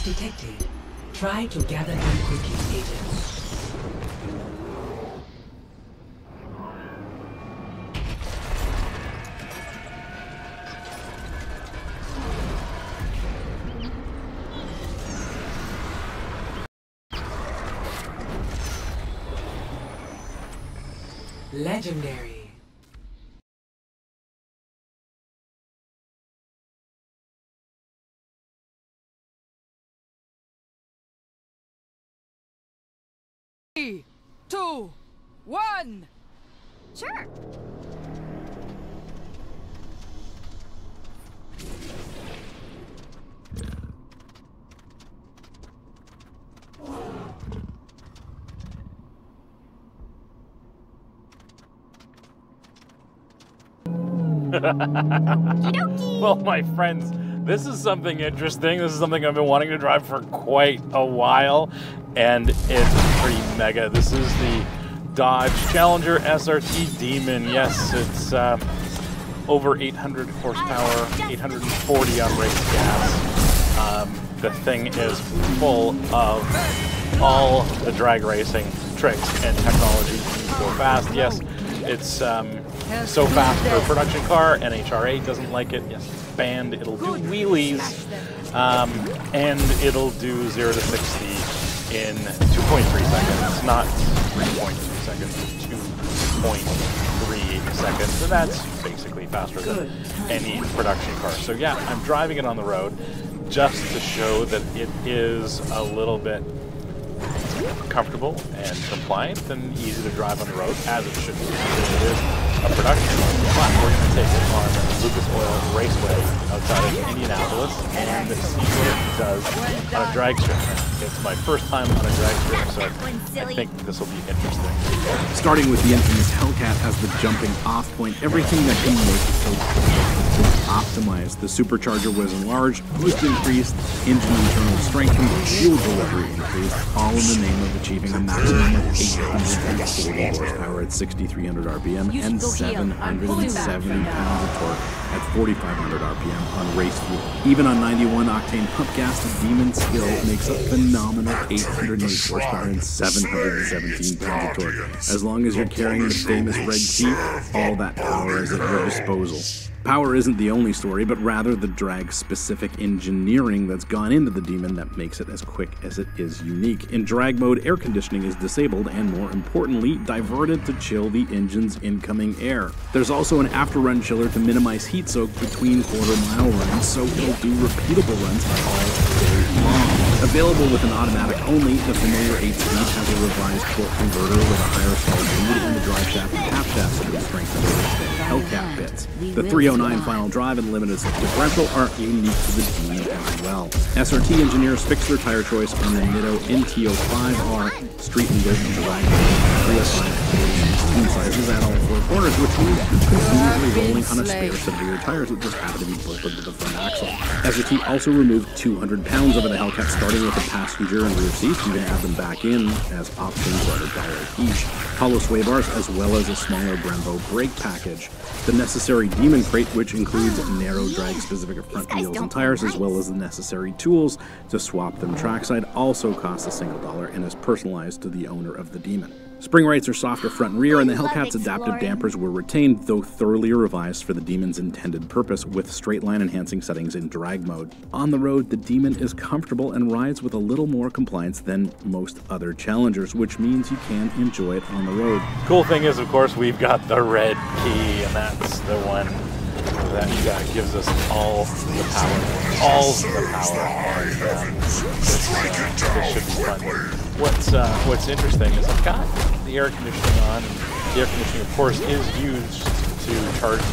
detected. Try to gather them quickly, agents. Legendary. 3, 2, 1. Sure. Well, my friends, this is something interesting. This is something I've been wanting to drive for quite a while, and it's pretty mega. This is the Dodge Challenger SRT Demon. Yes, it's over 800 horsepower, 840 on race gas. The thing is full of all the drag racing tricks and technology to go fast. Yes, it's so fast for a production car. NHRA doesn't like it. Yes, it's banned. It'll do wheelies, and it'll do 0 to 60 in 2.3 seconds. Not 3.3 seconds, 2.3 seconds. And that's basically faster than any production car. So yeah, I'm driving it on the road just to show that it is a little bit comfortable and compliant and easy to drive on the road, as it should be. It is a production, but we're going to take it on Lucas Oil Raceway outside of Indianapolis and see what it does on a drag strip. It's my first time on a drag strip, so I think this will be interesting. Starting with the infamous Hellcat as the jumping off point, everything that can make it so optimized. The supercharger was enlarged, boost increased, engine internal strength and fuel delivery increased, all in the name of achieving a maximum of 840 horsepower at 6,300 RPM and 770 pounds of torque at 4,500 RPM on race fuel. Even on 91 octane pump gas, the Demon skill makes a phenomenal 808 horsepower and 717 pounds of torque. As long as you're carrying the famous red key, all that power is at your disposal. Power isn't the only story, but rather the drag-specific engineering that's gone into the Demon that makes it as quick as it is unique. In drag mode, air conditioning is disabled and, more importantly, diverted to chill the engine's incoming air. There's also an after-run chiller to minimize heat soak between quarter-mile runs, so it'll do repeatable runs all day long. Available with an automatic only, the familiar 8-speed has a revised torque converter with a higher stall speed and the drive shaft and half shaft have been strengthened with Hellcat bits. The 309 final drive and limited slip differential are unique to the Demon as well. SRT engineers fixed their tire choice on the Nitto NTO5R street and dirt and drag 305 sizes at all four corners, which means you could be rolling on a spare set of rear tires that just happen to be bolted to the front axle. SRT also removed 200 pounds over the Hellcat, starting with the passenger and rear seats. You can add them back in as options at $1 each. Hollow sway bars, as well as a smaller Brembo brake package. The necessary Demon crate, which includes narrow drag-specific front wheels and tires, as well as the necessary tools to swap them trackside, also costs $1 and is personalized to the owner of the Demon. Spring rates are softer front and rear, and the Hellcat's adaptive dampers were retained, though thoroughly revised for the Demon's intended purpose, with straight line enhancing settings in drag mode. On the road, the Demon is comfortable and rides with a little more compliance than most other Challengers, which means you can enjoy it on the road. Cool thing is, of course, we've got the red key, and that's the one that gives us all the power, and this should be fun. What's interesting is I've got the air conditioning on, and the air conditioning, of course, is used to charge the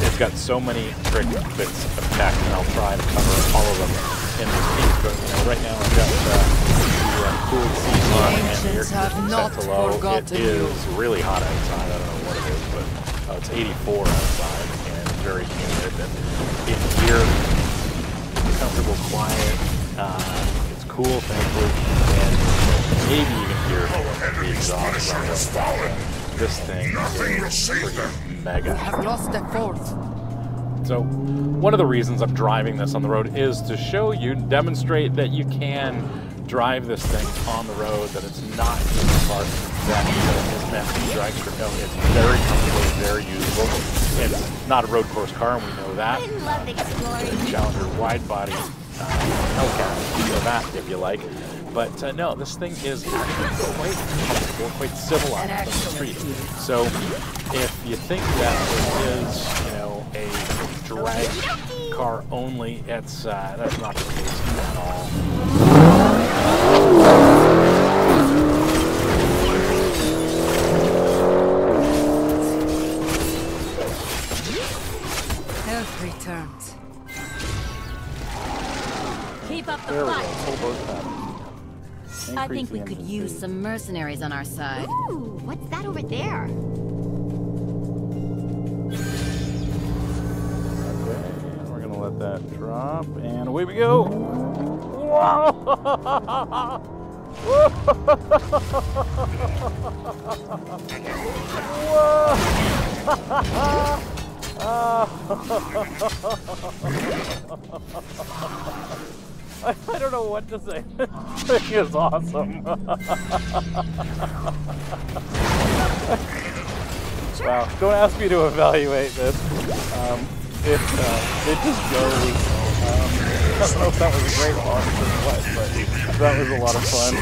it's got so many trick bits of tech, and I'll try to cover all of them in this piece. But right now I've got the cooled seats on and the air conditioning set to low. It is really hot outside. I don't know what it is, but it's 84 outside and very humid. And in here, comfortable, quiet. It's cool, thankfully, and maybe you can hear the exhaust. This thing is pretty mega. We have lost the fourth. So one of the reasons I'm driving this on the road is to show you, demonstrate that you can drive this thing on the road, that it's not just a car that is meant to be drag strip. No, it's very comfortable, very usable. It's not a road course car, and we know that. I love exploring. Challenger wide body Hellcat, you know that if you like. But no, this thing is actually quite comfortable, quite civilized on the street. So if you think that it is, you know, a drag car only, it's that's not the case at all. Health returns. Keep up the There we go. fight. Full boat pattern. I think we Increase the could engine use speed. some mercenaries on our side. Ooh, what's that over there? Okay, we're gonna let that drop, and away we go. Whoa! I don't know what to say. This thing is awesome. Wow, don't ask me to evaluate this. It just goes. I don't know if that was a great launch or what, but that was a lot of fun.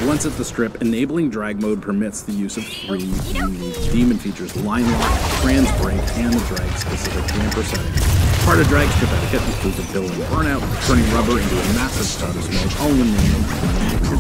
Once at the strip, enabling drag mode permits the use of 3 unique demon features: line lock, trans brake, and the drag specific damper setting. Part of drag strip etiquette includes a building burnout, turning rubber into a massive cloud of smoke, all in the name of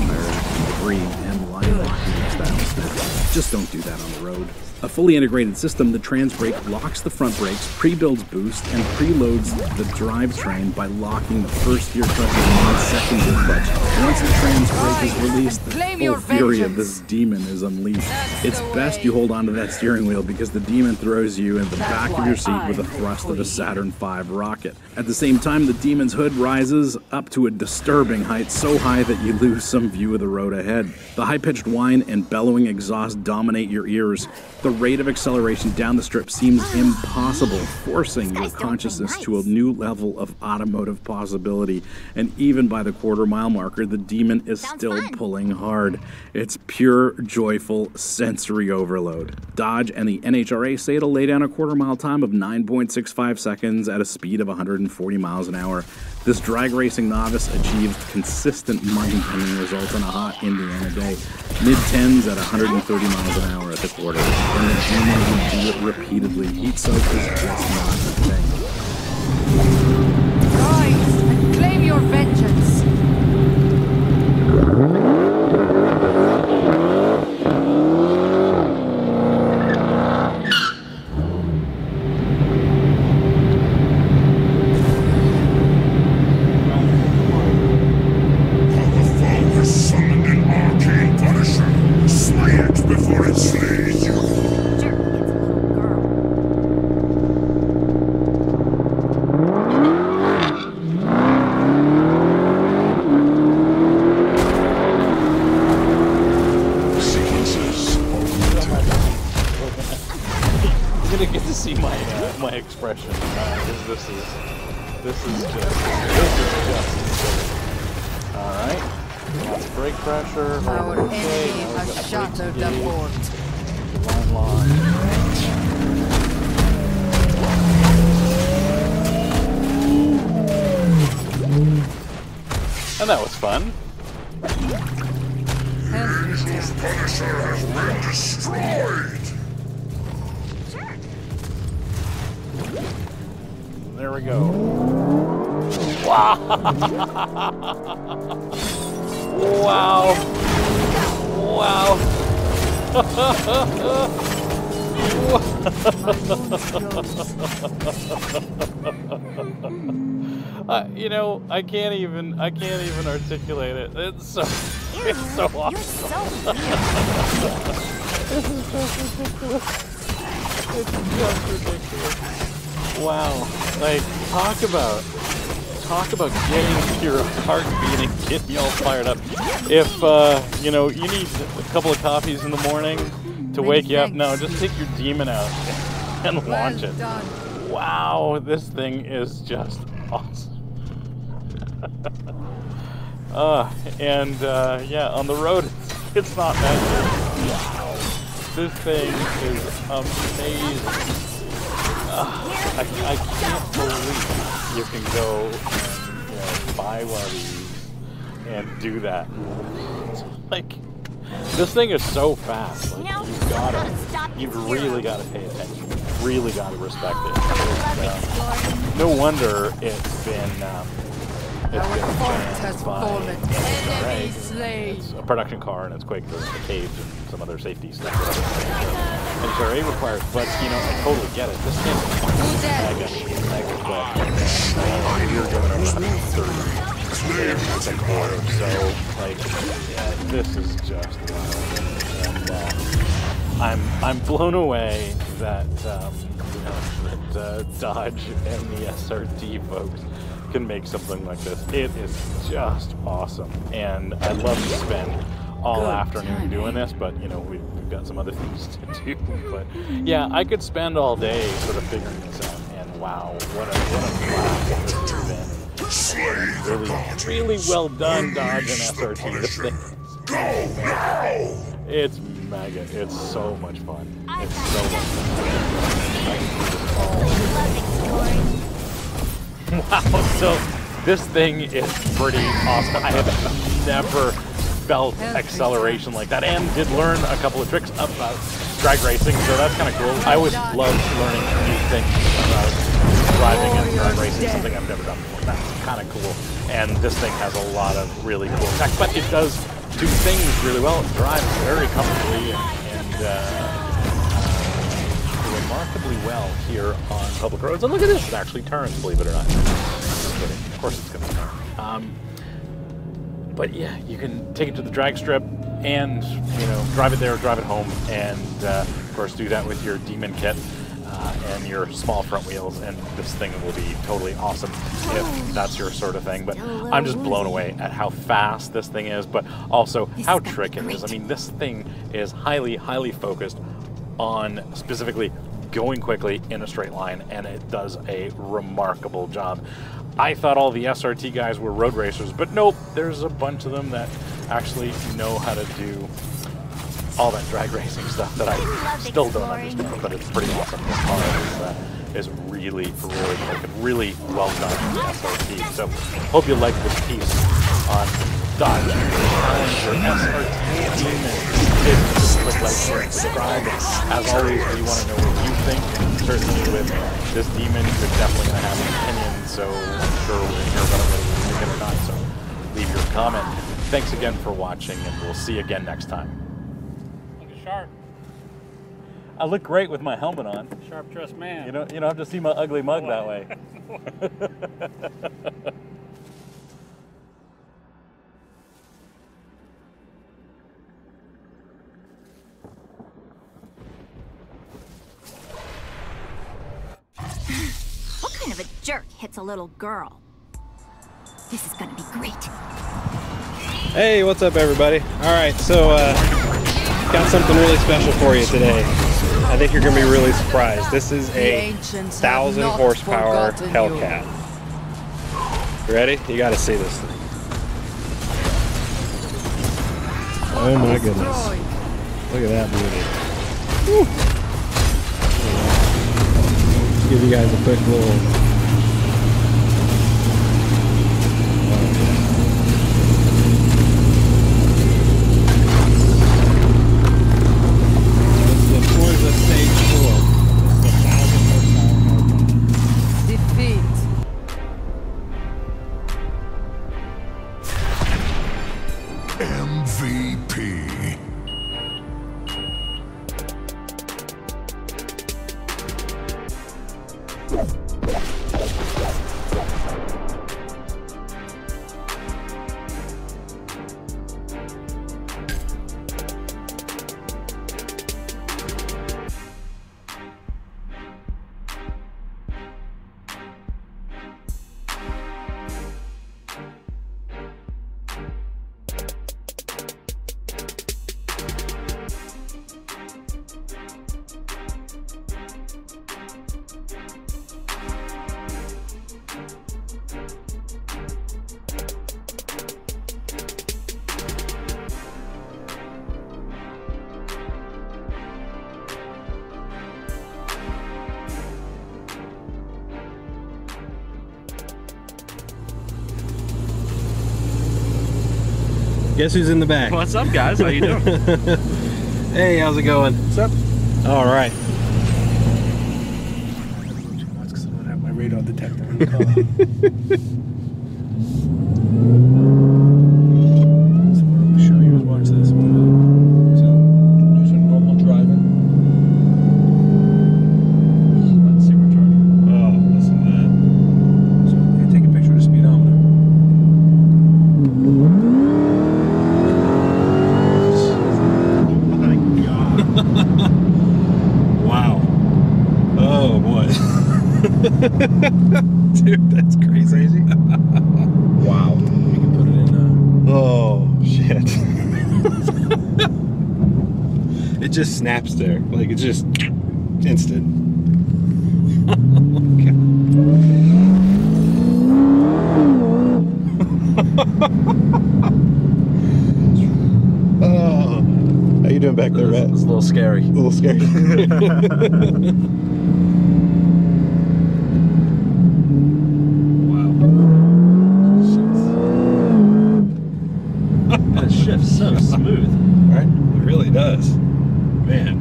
tire debris and line locking style stuff. Just don't do that on the road. A fully integrated system, the trans brake locks the front brakes, pre-builds boost, and preloads the drivetrain by locking the first gear clutch and second gear clutch. Once the trans brake is released, the full fury of this demon is unleashed. It's best you hold onto that steering wheel because the demon throws you in the back of your seat with the thrust of a Saturn V rocket. At the same time, the demon's hood rises up to a disturbing height, so high that you lose some view of the road ahead. The high-pitched whine and bellowing exhaust dominate your ears. The rate of acceleration down the strip seems impossible, forcing your consciousness to a new level of automotive possibility. And even by the quarter-mile marker, the demon is still pulling hard. It's pure, joyful sensory overload. Dodge and the NHRA say it'll lay down a quarter-mile time of 9.65 seconds at a speed of 140 miles an hour. This drag racing novice achieved consistent mind-bending results on a hot Indiana day. Mid-10s at 130 miles an hour at the quarter. And the demon would do it repeatedly. Heat soak is just not a thing. Rise and claim your vengeance. My expression, because this is just all right. Lots of brake pressure. Our enemy has shattered the fort. Line lock. And that was fun. Punisher has been destroyed. There we go. Wow! Wow! Wow! You know, I can't even articulate it. It's so awesome. You're so weird. This is just ridiculous. It's just ridiculous. Wow. Like, talk about getting your heart beating, getting you all fired up. If, you know, you need a couple of coffees in the morning to wake you up, no, just take your demon out and launch it. Wow, this thing is just awesome. Yeah, on the road, it's not that good. Wow. This thing is amazing. I can't believe you can go and, you know, buy one of these and do that. It's like, this thing is so fast. Like, you've really got to pay attention. You've really got to respect it. No wonder it's been banned by it's a production car and it's quick, there's the cage and some other safety stuff. NHRA requires, but you know, I totally get it. This thing is mega quick. And you're doing over 130 frames a quarter, so like, yeah, this is just wild. And I'm blown away that you know, that Dodge and the SRT folks can make something like this. It is just awesome, and I'd love to spend all afternoon doing this, but you know, we've got some other things to do. But yeah, I could spend all day sort of figuring this out, and wow, what a blast this has been. Really well done, Dodge and SRT. This thing, it's mega. It's so much fun. It's so much fun. Wow, so this thing is pretty awesome. I have never felt acceleration like that, and did learn a couple of tricks about drag racing, so that's kind of cool. I always love learning new things about driving and drag racing, something I've never done before. That's kind of cool, and this thing has a lot of really cool tech, but it does do things really well. It drives very comfortably and remarkably well here on public roads. And look at this, it actually turns, believe it or not. Just kidding. Of course it's going to turn. But yeah, you can take it to the drag strip and, you know, drive it there, drive it home, and of course do that with your Demon kit and your small front wheels, and this thing will be totally awesome if that's your sort of thing. But I'm just blown away at how fast this thing is, but also how trick it is. I mean, this thing is highly, highly focused on specifically going quickly in a straight line, and it does a remarkable job. I thought all the SRT guys were road racers, but nope, there's a bunch of them that actually know how to do all that drag racing stuff that I still don't understand, but it's pretty awesome. This car is really, really quick and really well done in the SRT. So hope you like this piece on Dodge your SRT Demon. Click like, share, subscribe. As always, we want to know what you think. Certainly with this Demon, you're definitely going to have an opinion, so I'm sure we'll hear about whether we like it or not. So leave your comment. Thanks again for watching, and we'll see you again next time. Sharp. I look great with my helmet on. Sharp dressed man. You don't have to see my ugly mug that way. What kind of a jerk hits a little girl? This is gonna be great. Hey, what's up everybody? Alright, so got something really special for you today. I think you're going to be really surprised. This is a 1,000 horsepower Hellcat. You ready? You got to see this thing. Oh my goodness. Look at that beauty. Woo. Let's give you guys a quick little... MVP. Guess who's in the back? What's up, guys? How you doing? Hey, how's it going? What's up? All right. Because I don't have my radar detector in the car. So what I'm gonna show you is watch this. So do some normal driving. Let's see we're turning. Oh, listen to that. So I'm gonna take a picture of the speedometer. Wow. Oh boy. Dude, that's crazy. Wow. You can put it in. Oh shit. It just snaps there. Like it's just instant. Oh. How you doing back there, Matt? It's a little scary. A little scary. And it shifts so smooth. Right? It really does. Man.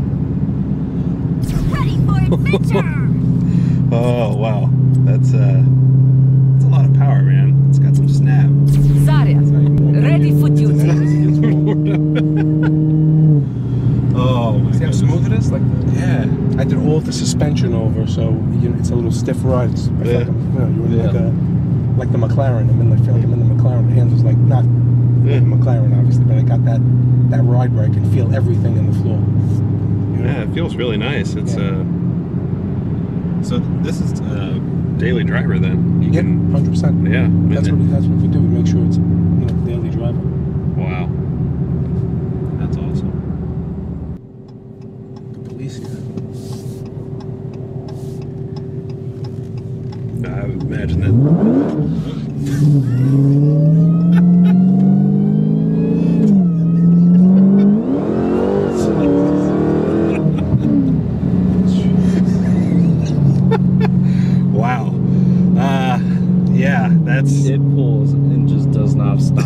Ready for adventure! Oh wow. That's a lot of power, man. It's got some snap. Zarya, ready for duty. Oh my See how goodness. smooth it is? Like Yeah. I did all the suspension over, so it's a little stiff ride. It's I feel like you're in like the McLaren. I feel like I'm in the McLaren. The handles like not the McLaren, obviously, but I got that ride where I can feel everything in the floor. You know? Yeah, it feels really nice. It's so this is daily driver then. You Yeah, can 100%. yeah. That's what we do. We make sure it's daily driver. Wow. That's awesome. The police here. I would imagine that. Wow. Yeah, that's. It pulls and just does not stop.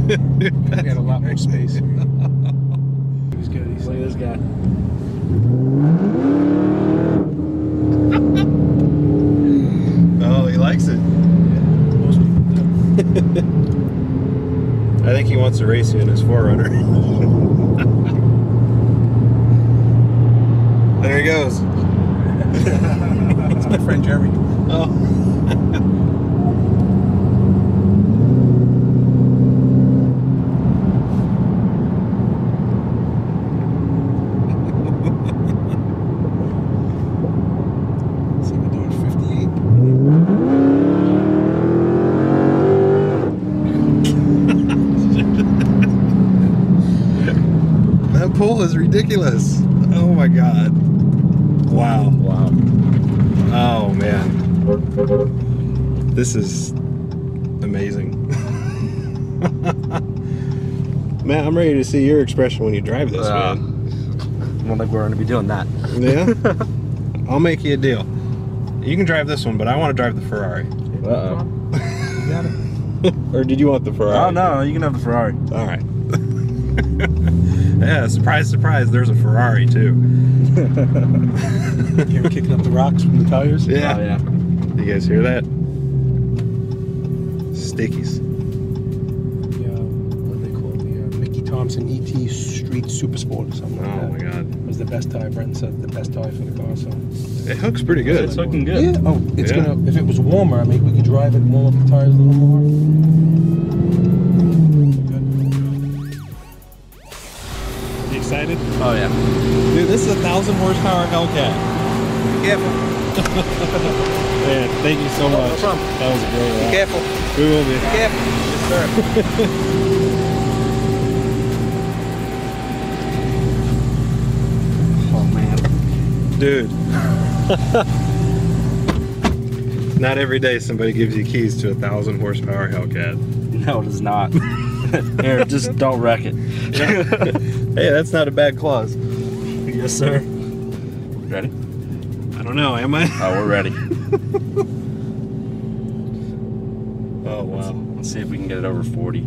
We got a lot more space. He's good. Look at this guy. Oh, he likes it. Most people do. I think he wants to race you in his 4Runner. There he goes. That's my friend Jerry. Oh. See, we're doing 58. That pull is ridiculous. Oh my god. Wow. Wow. Oh man. This is amazing. Matt, I'm ready to see your expression when you drive this, man. I don't think we're going to be doing that. Yeah? I'll make you a deal. You can drive this one, but I want to drive the Ferrari. Uh-oh. You got it. Or did you want the Ferrari? Oh, no, you can have the Ferrari. All right. Yeah, surprise, surprise, there's a Ferrari too. You ever kicking up the rocks from the tires? Yeah. Oh, yeah. You guys hear that? Stickies. What do they call it? The Mickey Thompson ET Street Super Sport or something like that. Oh my god. It was the best tire. Brenton said the best tire for the car. So It hooks pretty good. It's looking good. Yeah. Oh, it's Yeah. gonna. If it was warmer, I mean, we could drive it and warm up the tires a little more. Good. You excited? Oh, yeah. Dude, this is a 1,000 horsepower Hellcat. Be careful. Man, thank you so much. No problem. That was a great ride. Be careful. We will be. Be careful. Yes, sir. Oh, man. Dude. Not every day somebody gives you keys to a 1,000 horsepower Hellcat. No, it is not. Here, just don't wreck it. Hey, that's not a bad clause. Yes, sir. Ready? I don't know, am I? Oh, we're ready. Oh, wow. Let's see if we can get it over 40.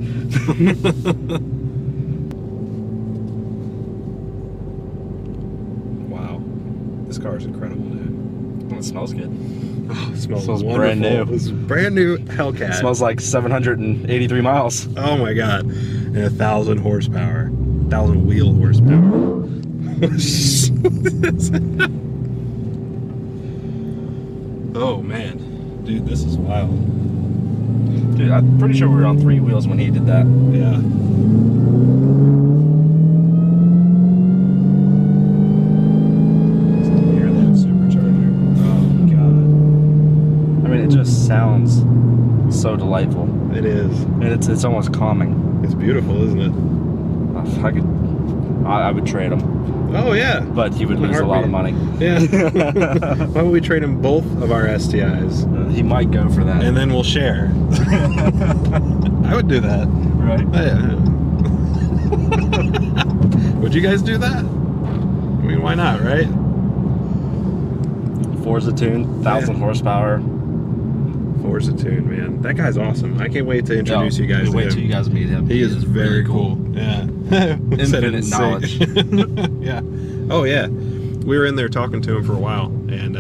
Wow. This car is incredible, dude. Oh, it smells good. Oh, it smells Smells brand new. This is brand new Hellcat. It smells like 783 miles. Oh my god. And 1,000 horsepower. 1,000 wheel horsepower. Oh man. Dude, this is wild. Dude, I'm pretty sure we were on 3 wheels when he did that. Yeah. Hear that supercharger. Oh god. I mean, it just sounds so delightful. It is. And it's almost calming. It's beautiful, isn't it? I would trade him. Oh yeah. But he would lose a lot of money. Yeah. Why don't we trade him both of our STIs? He might go for that. And then we'll share. I would do that. Right? Oh, yeah. Would you guys do that? I mean, why not, right? Forza tuned, 1,000 horsepower. Forza tuned, man. That guy's awesome. I can't wait to introduce you guys to wait him. till you guys meet him. He is very really cool. Yeah. Infinite knowledge. Yeah. Oh yeah. We were in there talking to him for a while, and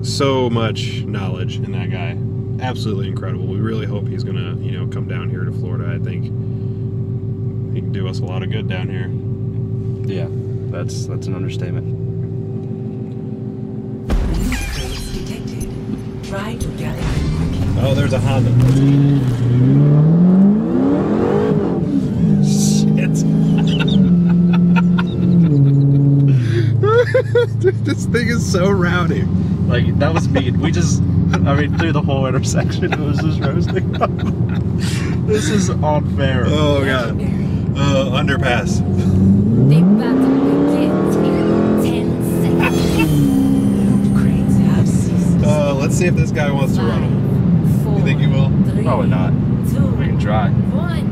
so much knowledge in that guy. Absolutely incredible. We really hope he's gonna, you know, come down here to Florida. I think he can do us a lot of good down here. Yeah, that's an understatement. Trace detected. Try to gather them quickly. Oh, there's a Honda. Shit. Dude, this thing is so rowdy. Like, that was me. We just, I mean, through the whole intersection, it was just roasting. This is unfair. Oh, God. Underpass. The battle begins in 10 seconds. Upgrades have ceased. Let's see if this guy wants to run him. You think he will? Probably not. We can try. 1.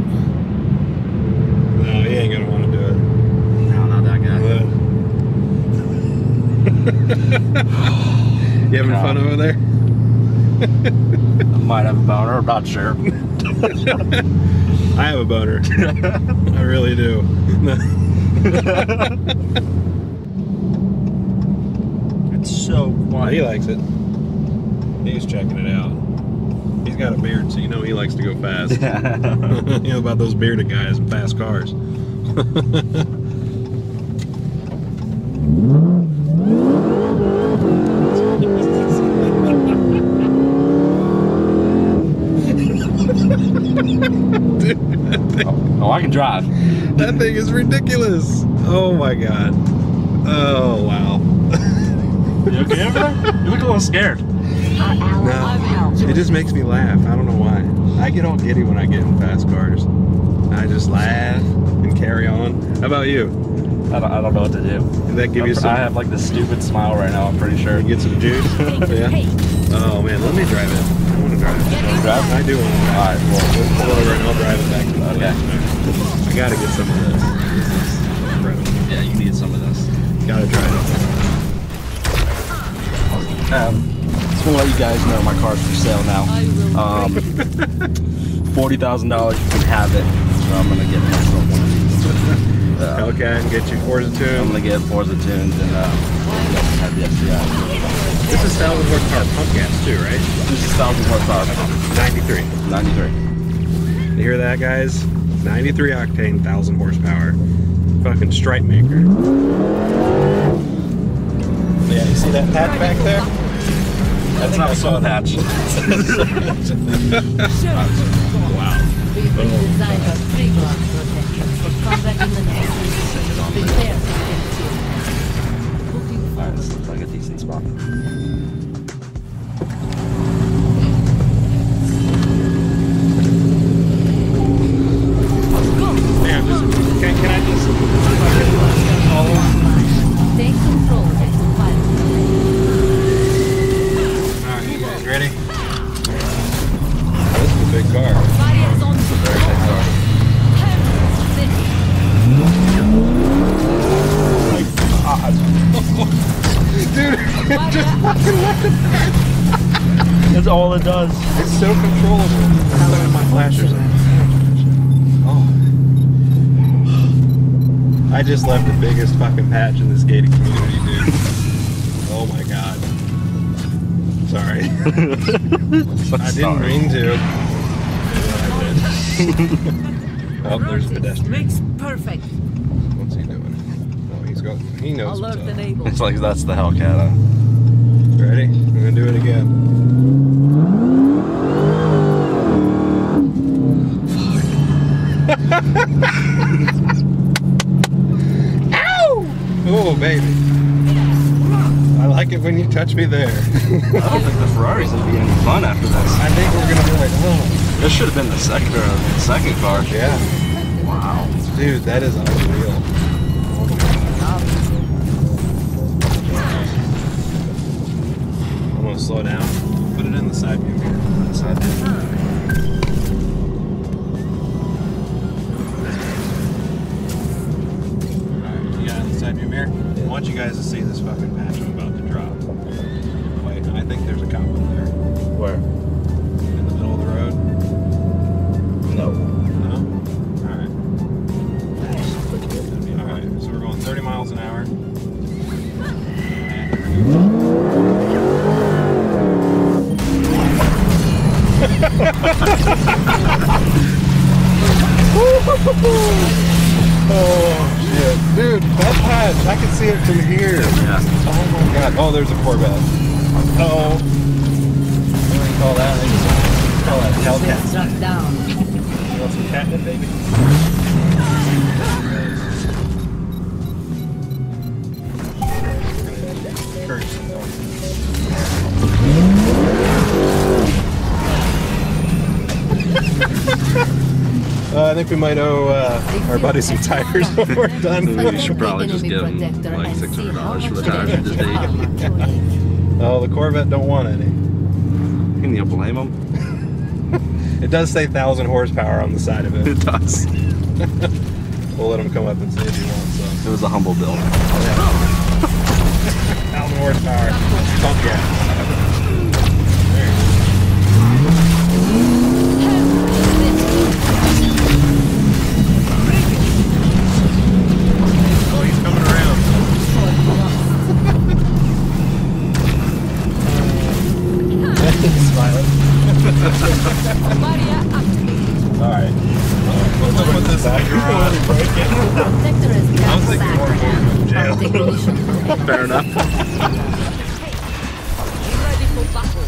No, he ain't gonna want to do it. No, not that guy. You having fun over there? I might have a boner, I'm not sure. I have a boner. I really do. It's so quiet. He likes it. He's checking it out. He's got a beard, so you know he likes to go fast. You know about those bearded guys and fast cars. Oh, I can drive. That thing is ridiculous. Oh my god. Oh wow. You okay over there? You look a little scared. No, it just makes me laugh. I don't know why. I get all giddy when I get in fast cars. I just laugh and carry on. How about you? I don't know what to do. Did that give you some? I have like this stupid smile right now, I'm pretty sure. You get some juice? Yeah. Oh man, let me drive it. I want to drive it. Drive? I do want to drive. Alright, well, We'll pull over and I'll drive it back to the okay. I gotta get some of this. This is incredible. Yeah, you need some of this. Gotta try it. Just want to let you guys know my car's for sale now. $40,000, you can have it. So I'm gonna get myself one of these. Hellcat and get you Forza I'm tuned. gonna get Forza tuned and have the STI. This is 1,000 horsepower pump gas too, right? This is 1,000 horsepower. 93. 93. You hear that, guys? 93 octane, 1,000 horsepower. Fucking stripe maker. Yeah, you see that patch back there? That's not a soul patch. Wow. We've been designed as pre-block protection for combat in the next. Prepare for Alright, this looks like a decent spot. Yeah, just, can I just Take control of the pilot. Alright, you guys ready? This is a big car. Barriers on the Dude, it just fucking left it. That's all it does. It's so controllable. I have it in my flashers on. Oh. I just left the biggest fucking patch in this gated community, dude. Oh my god. Sorry. I didn't mean to. Oh, there's a pedestrian. Makes perfect. What's he doing? Oh, he's got. He knows what's Alert up. enabled. It's like that's the Hellcat, huh? Ready? I'm gonna do it again. Ow! Oh, baby. I like it when you touch me there. I don't think the Ferrari's gonna be any fun after this. I think we're gonna be like, oh. This should have been the second car. Yeah. Wow. Dude, that is unreal. I'm gonna slow down. Put it in the side view mirror. Side view. Alright, you got it in the side view mirror? I want you guys to see this fucking patch I'm about to drop. Wait, I think there's a cop up there. Where? In the middle of the road. No. No? Alright. Alright, so we're going 30 miles an hour. Oh shit. Dude, that patch, I can see it from here. Yeah. Oh my god. Oh, there's a Corvette. Uh-oh. What do you call that? They call that Hellcat. Struck down. You want some catnip, baby? Curse. I think we might owe our buddy some tires when we're done. We should probably just give him like $600 for the tires we just ate. Oh, the Corvette don't want any. Can you blame him? It does say 1,000 horsepower on the side of it. It does. We'll let him come up and see if he wants some. It was a humble build. 1,000 horsepower. Pump gas. Oh, he's coming around. Smiling. Alright. We'll put this in the garage. I was thinking more from jail. Fair enough. Ready for battle.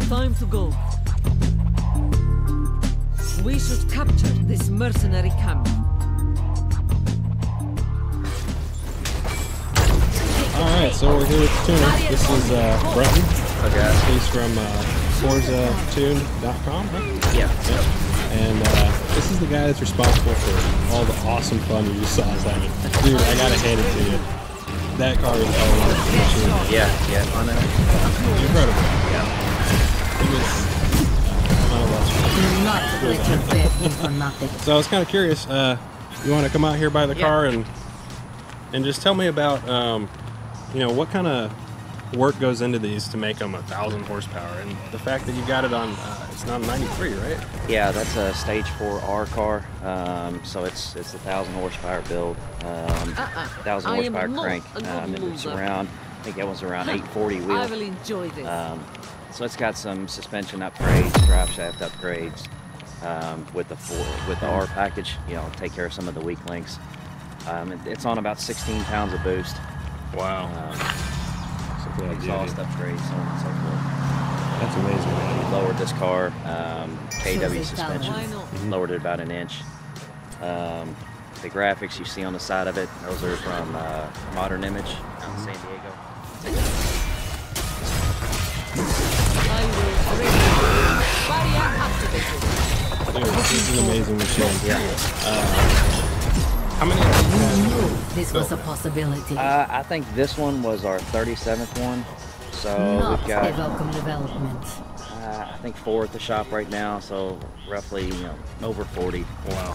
Time to go. We should capture this mercenary camp. Alright, so we're here with the tuner. This is Brenton. Okay. He's from ForzaTune.com, right? Yeah. Yep. And this is the guy that's responsible for all the awesome fun you just saw us having. Dude, I gotta hand it to you. That car is all over the machine. Yeah, on that. Incredible. Yeah. It was Not let your bed in for nothing. So I was kind of curious. You want to come out here by the car and just tell me about you know, what kind of work goes into these to make them 1,000 horsepower, and the fact that you got it on it's not a 93, right? Yeah, that's a stage 4R car. So it's a 1,000 horsepower build, 1,000 horsepower crank. It's around, I think that was around 840 wheel. I will enjoy this. So it's got some suspension upgrades, drive shaft upgrades, with the R package. You know, take care of some of the weak links. It's on about 16 pounds of boost. Wow. Exhaust upgrades, so on and so forth. That's amazing. We lowered this car, KW suspension, lowered it about an inch. The graphics you see on the side of it, those are from Modern Image out in San Diego. Dude, this is an amazing machine. Yeah. How many of these We knew this was a possibility. I think this one was our 37th one. So Not we've got a welcome development. I think 4 at the shop right now, so roughly, you know, over 40. Wow. Yeah.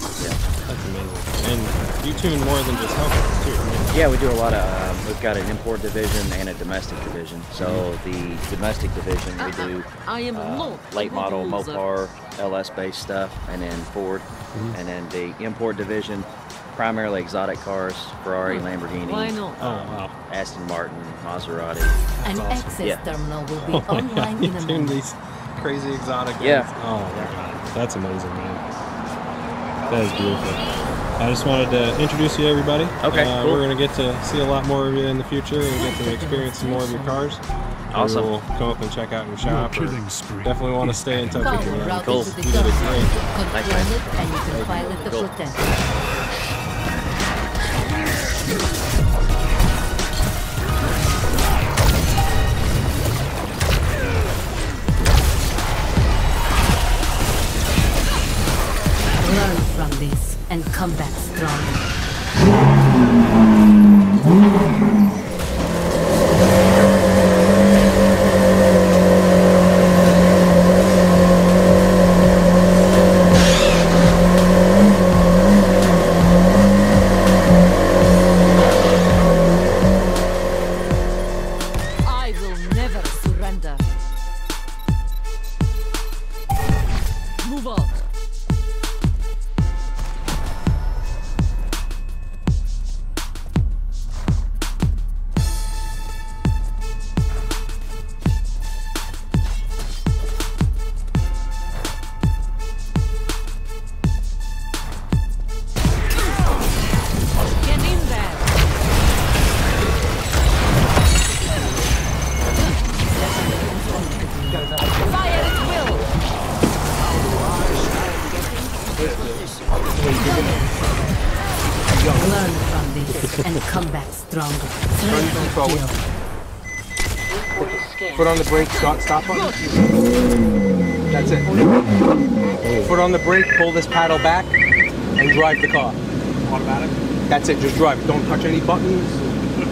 That's amazing. And you tune more than just Hellcats too, right? Yeah, we do a lot of, we've got an import division and a domestic division. So the domestic division, we do late model, Mopar, LS-based stuff, and then Ford. And then the import division, primarily exotic cars, Ferrari, Lamborghini, Aston Martin, Maserati. An access terminal will be online in a Tune moment. these crazy exotic ones. Yeah. Oh my god. That's amazing, man. That is beautiful. I just wanted to introduce you to everybody. Okay, cool. We're going to get to see a lot more of you in the future and get to experience some more of your cars. Awesome. We'll come up and check out your shop. Definitely want to stay in touch with you, man. Cool. You did a great job. Control it and you can file it to protect. Learn from this and come back stronger. I will never surrender. Move on. Get in there. Fire at will. Learn from this and come back stronger. Forward. Foot on the brake, stop button. That's it. Foot on the brake, pull this paddle back, and drive the car. Automatic? That's it, just drive it. Don't touch any buttons,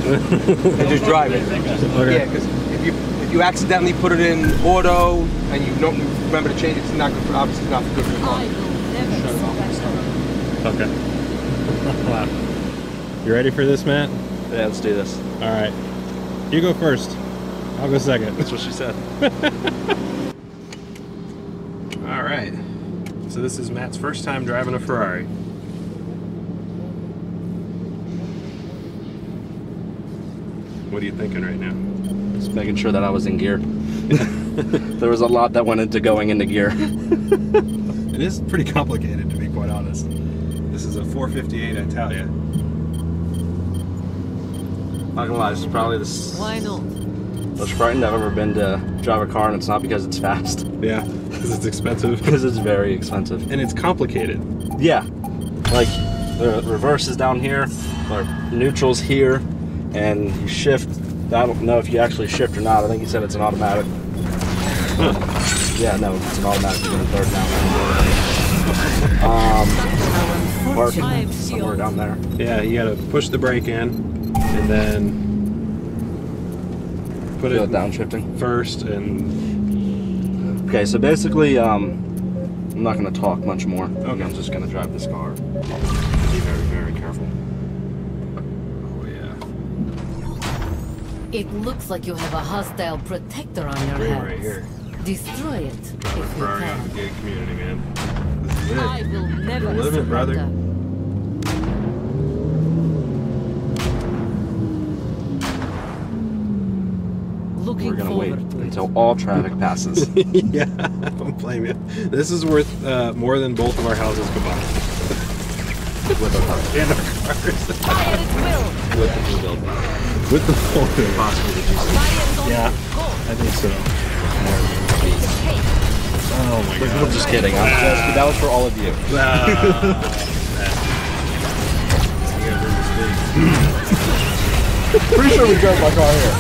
and just drive it. Okay. Yeah, because if you accidentally put it in auto, and you don't remember to change it, it's not good for, obviously not good for the car. I will never surrender. Okay. Wow. You ready for this, Matt? Yeah, let's do this. All right. You go first. I'll go second. That's what she said. All right. So this is Matt's first time driving a Ferrari. What are you thinking right now? Just making sure that I was in gear. There was a lot that went into going into gear. It is pretty complicated, to be quite honest. This is a 458 Italia. Not gonna lie, this is probably the Why not? most frightened I've ever been to drive a car, and it's not because it's fast. Yeah, because it's expensive. Because it's very expensive. And it's complicated. Yeah, like the reverse is down here, or neutral's here, and you shift. I don't know if you actually shift or not. I think you said it's an automatic. Yeah, no, it's an automatic. You're gonna third down. Parking somewhere down there. Yeah, you gotta push the brake in, and then put Feel it it downshifting first, and okay. So basically, I'm not gonna talk much more. Okay. I'm just gonna drive this car. Be very, very careful. oh yeah, It looks like you have a hostile protector on your hands. right here. Destroy it if you Ferrari out in the can. gated community, man. This is it. I will never Live it, brother. surrender. Looking We're gonna wait forward to it. until all traffic passes. Yeah, I don't blame you. This is worth more than both of our houses combined. With our car. And our cars. Fire at will. With the new build. With the full thing. Possibly the GC. Fire on Yeah, go. I think so. Oh my god. I'm just kidding. That was for all of you. Pretty sure we drove my car here.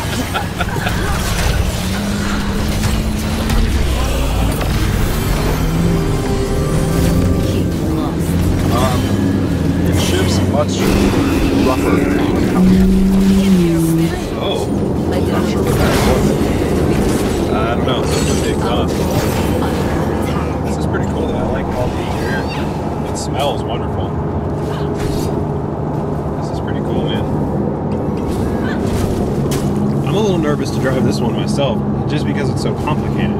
Keep lost. It shifts much rougher. Oh, I don't know. I don't smell such a big exhaust. This is pretty cool though. I like all the interior. It smells wonderful. This is pretty cool, man. I'm a little nervous to drive this one myself, just because it's so complicated.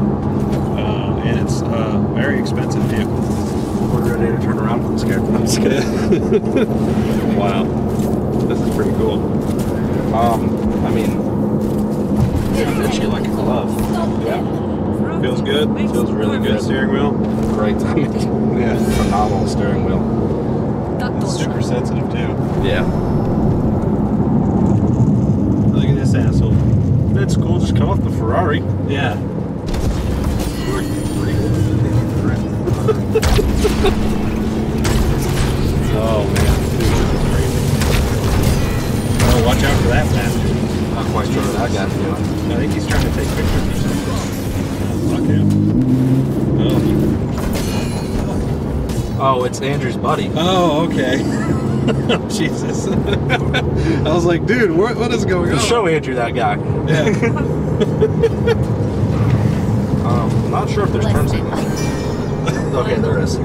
And it's a very expensive vehicle. We're ready to turn around. I'm scared. I'm scared. Wow. This is pretty cool. I mean, it fits you like a glove. Yeah. Feels good. Feels really good. Steering wheel. Great timing. Yeah. Phenomenal steering wheel. It's super sensitive too. Yeah. Look at this asshole. It's cool. Just come off the Ferrari. Yeah. Oh man. Oh, watch out for that bastard. Not quite sure what that guy's doing. I think he's trying to take pictures or something. Fuck him. Oh, it's Andrew's buddy. Oh, okay. Jesus. I was like, dude, what is going on? Show Andrew that guy. Yeah. I'm not sure if there's turn signals. Okay, there is.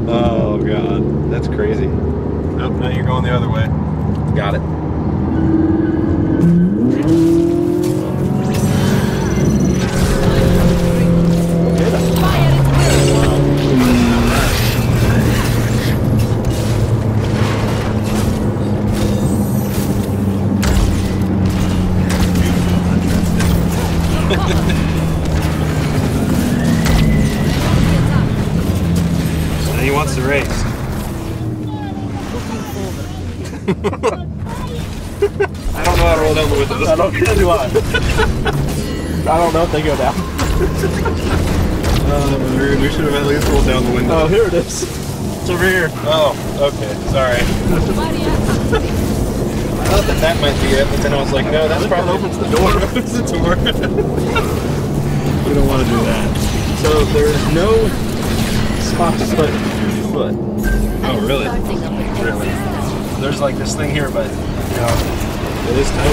Oh, God. That's crazy. Nope, now you're going the other way. Got it. He wants to race. I don't know how to roll down the windows. I don't know if they go down. We should have at least rolled down the window. Oh, here it is. It's over here. Oh, okay. Sorry. I thought that might be it, but then I was like, no, that's probably opens the door. opens the door. We don't want to do that. So there's no spot to put your foot. Oh, really? Really? There's like this thing here, but you know, It is tight.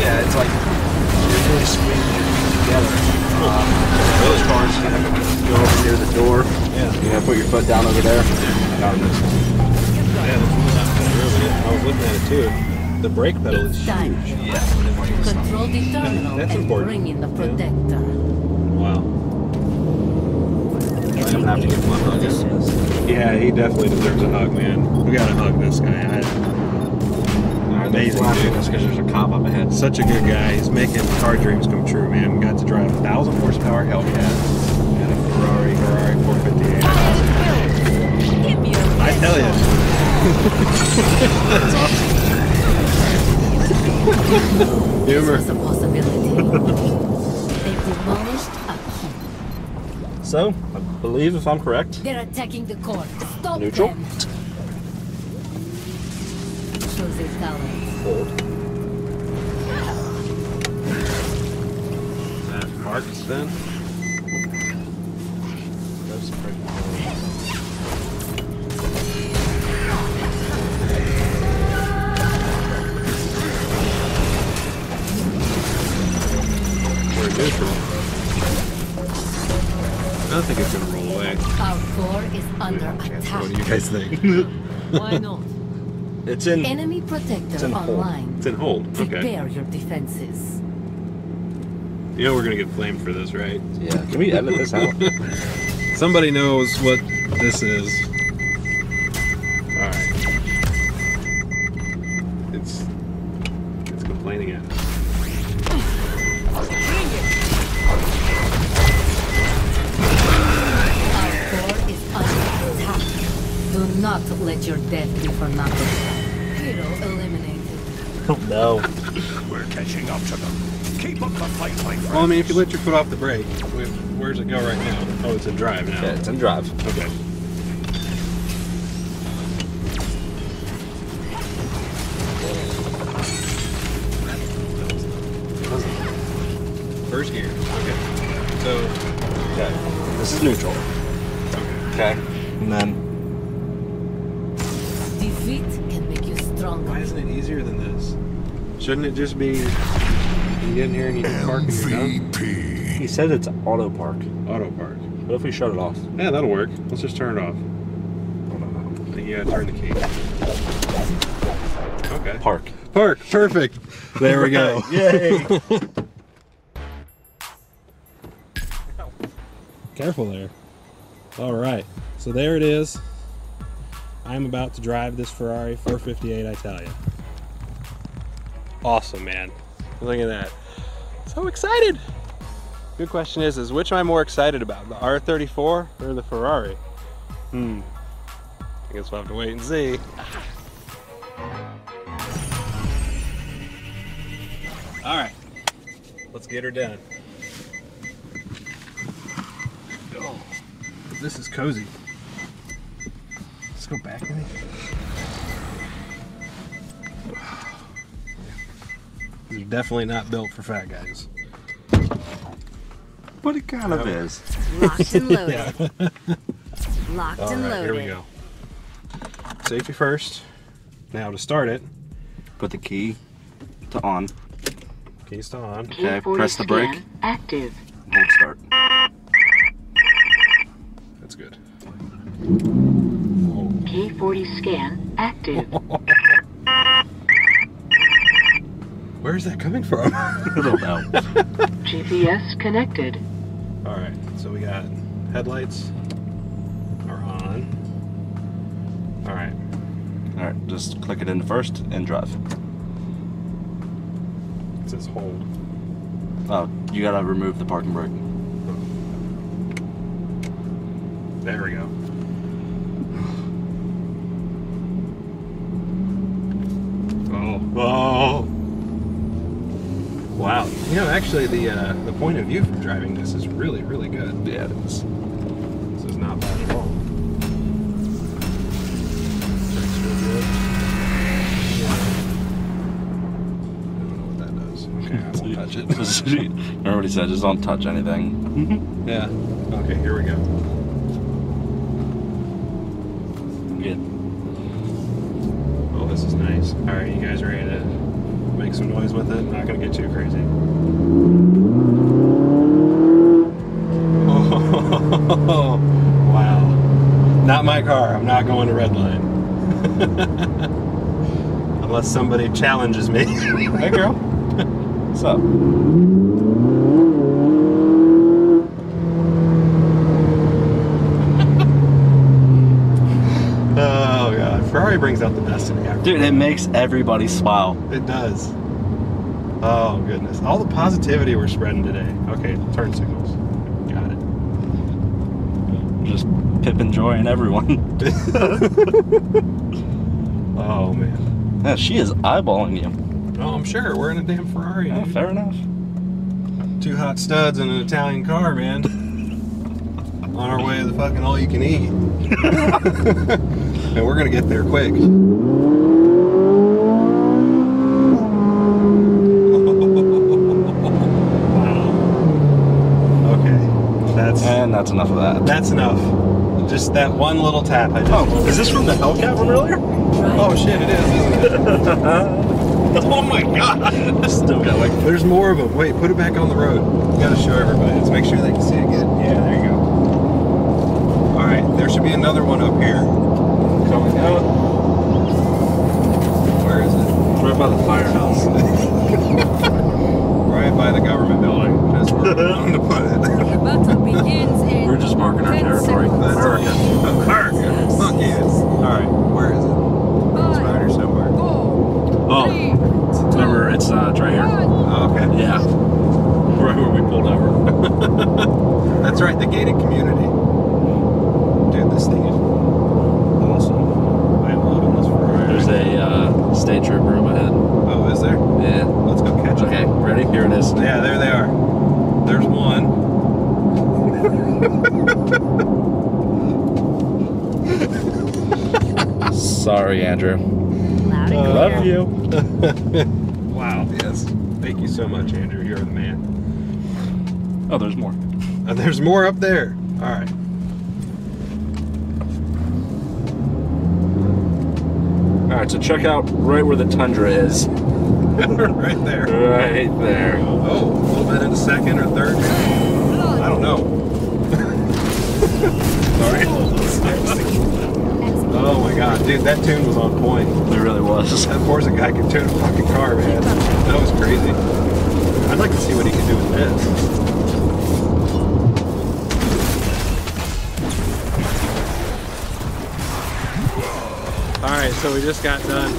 yeah, it's like you're really squeezing it together. Those cars, you have to go over near the door. Yeah. You have to put your foot down over there. Down in this. Yeah, I was looking at it too. The brake pedal is Time. huge. Yeah. Control the terminal That's and important. bring in the protector. Wow. I'm gonna have to give him a hug. Yeah, he definitely deserves a hug, man. We gotta hug this guy. Amazing, dude. That's because there's a cop up ahead. Such a good guy. He's making car dreams come true, man. We got to drive a 1,000 horsepower Hellcat and a Ferrari 458. I tell you. That's awesome. This Humor. was a possibility. They demolished a key. So, I believe if I'm correct, They're attacking the core. Stop neutral. them. Shows their talent. Hold. That marks then. We're neutral. I don't think it's gonna roll away. Our core is under attack. What do you guys think? Why not? It's in. Enemy It's protector in hold. online. It's in hold. Okay. Prepare your defenses. You know we're gonna get flamed for this, right? Yeah. Can we edit this out? Somebody knows what this is. Alright. It's complaining at us. Our core is under attack. Do not let your death be for nothing. Hero eliminated. No. We're catching up to them. Keep up the fight, my friend. Well, I mean, if you let your foot off the brake, where's it go right now? Oh, it's in drive now. Yeah, it's in drive. Okay. First gear. Okay. So, Okay. This is neutral. Okay. And then. Defeat can make you stronger. why isn't it easier than this? Shouldn't it just be You get in here and you can park and you're done? He said it's auto park. Auto park. What if we shut it off? Yeah, that'll work. Let's just turn it off. I think you gotta turn the key. Okay. Park. Park. Perfect. There we go. Yay. Careful there. All right. So there it is. I'm about to drive this Ferrari 458, I tell you. Awesome, man. Look at that. So excited. Good question is which am I more excited about, the R34 or the Ferrari? I guess we'll have to wait and see. All right, let's get her done. Oh, this is cozy. Let's go back with it. These are definitely not built for fat guys. But it kind of is. Locked and loaded. Yeah. Locked All and right, loaded. here we go. Safety first. Now to start it. Put the key to on. Keys to on. Okay, press the brake. Active. Hold start. That's good. K40 scan active. Where is that coming from? I don't know. GPS connected. All right, so we got headlights are on. All right. All right, just click it in first and drive. It says hold. Oh, you gotta remove the parking brake. There we go. Oh. Wow. You know, actually, the point of view from driving this is really, really good. Yeah, it is. This is not bad at all. Brakes real good. I don't know what that does. Okay, I won't touch it. Remember what he said, just don't touch anything. Yeah. Okay, here we go. Good. Oh, this is nice. All right, you guys ready to make some noise with it? Not gonna get too crazy. Oh, wow. Not my car. I'm not going to red line. Unless somebody challenges me. Hey, girl. What's up? Oh, God. Ferrari brings out the best in me. Dude, it makes everybody smile. It does. Oh, goodness. All the positivity we're spreading today. Okay, turn signals. Got it. Just pip enjoying everyone. Oh, man. Yeah, she is eyeballing you. Oh, I'm sure. We're in a damn Ferrari. Yeah, Dude. fair enough. Two hot studs in an Italian car, man. On our way to the fucking all-you-can-eat. And we're gonna get there quick. Wow. Okay. That's enough of that. That's enough. Just that one little tap I just... Oh, is this from the Hellcat from earlier? Oh shit, it is, isn't it? Oh my god! Still got like... There's more of them. Wait, put it back on the road. You gotta show everybody. Let's make sure they can see it good. Yeah, there you go. Alright, there should be another one up here. Coming out. Where is it? Right by the firehouse. Right by the government building. That's where we're going to put it. Battle begins in We're just marking our 10 territory. seconds. America. America. Fuck yes. Alright, where is it? It's right here somewhere. Oh, remember, it's right here. Oh, okay. Yeah. Right where we pulled over. That's right, the gated community. Dude, this thing is awesome. I'm loving this Ferrari. There's a state trooper up ahead. Oh, is there? Yeah. Let's go catch it. Okay, ready? Here it is. Yeah, there they are. There's one. Sorry, Andrew. Loud and Love clear. you. Wow. Yes. Thank you so much, Andrew. You're the man. Oh, there's more. There's more up there. All right. All right, so check out right where the Tundra is. Right there. Right there. Oh, a little bit into second or third. I don't know. Sorry. Oh my god, dude, that tune was on point. It really was. That Forza guy can tune a fucking car, man. That was crazy. I'd like to see what he can do with this. Alright, so we just got done.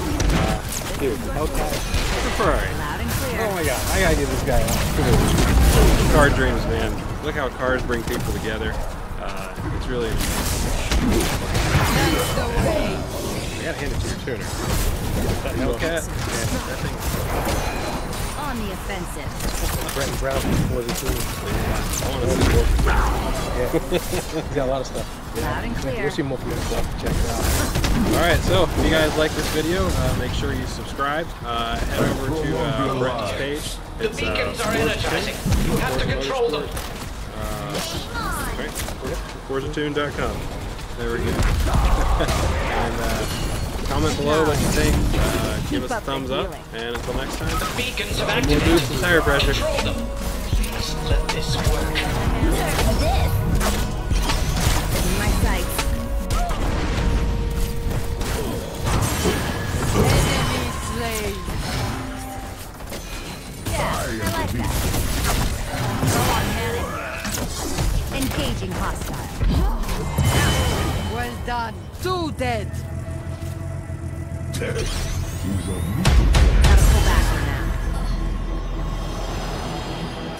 Dude, Hellcat. The Ferrari. Oh my god, I gotta get this guy out. Car dreams, man. Look how cars bring people together. It's really amazing. I gotta hand it to your tuner. That Hellcat, man, that thing. On the offensive. Brett Brown before the team. I want to see more. Yeah. He's got a lot of stuff. Loud and clear. We'll see more from your stuff. Check it out. Alright, so if you guys like this video, make sure you subscribe. Head over to Brett's page. The beacons are energizing. You have to control them. ForzaTune.com. There we go. And comment below what you think. Give us a thumbs up. And until next time, The beacons have we'll activated. do some tire pressure. Control them. Please let this work. My sights. Yeah, I like that. Go on, Hannah. Engaging hostile. Well done. 2 dead. Gotta pull back for now.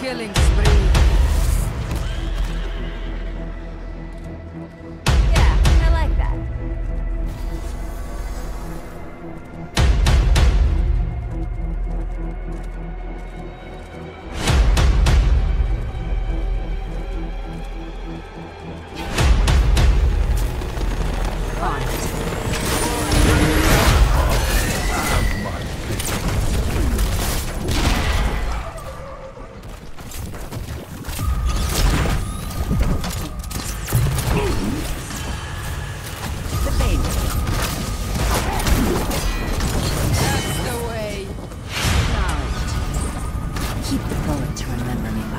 Killing spree. Yeah, I like that. On it. The baby. That's the way. Acknowledged. Keep the bullet to remember me by.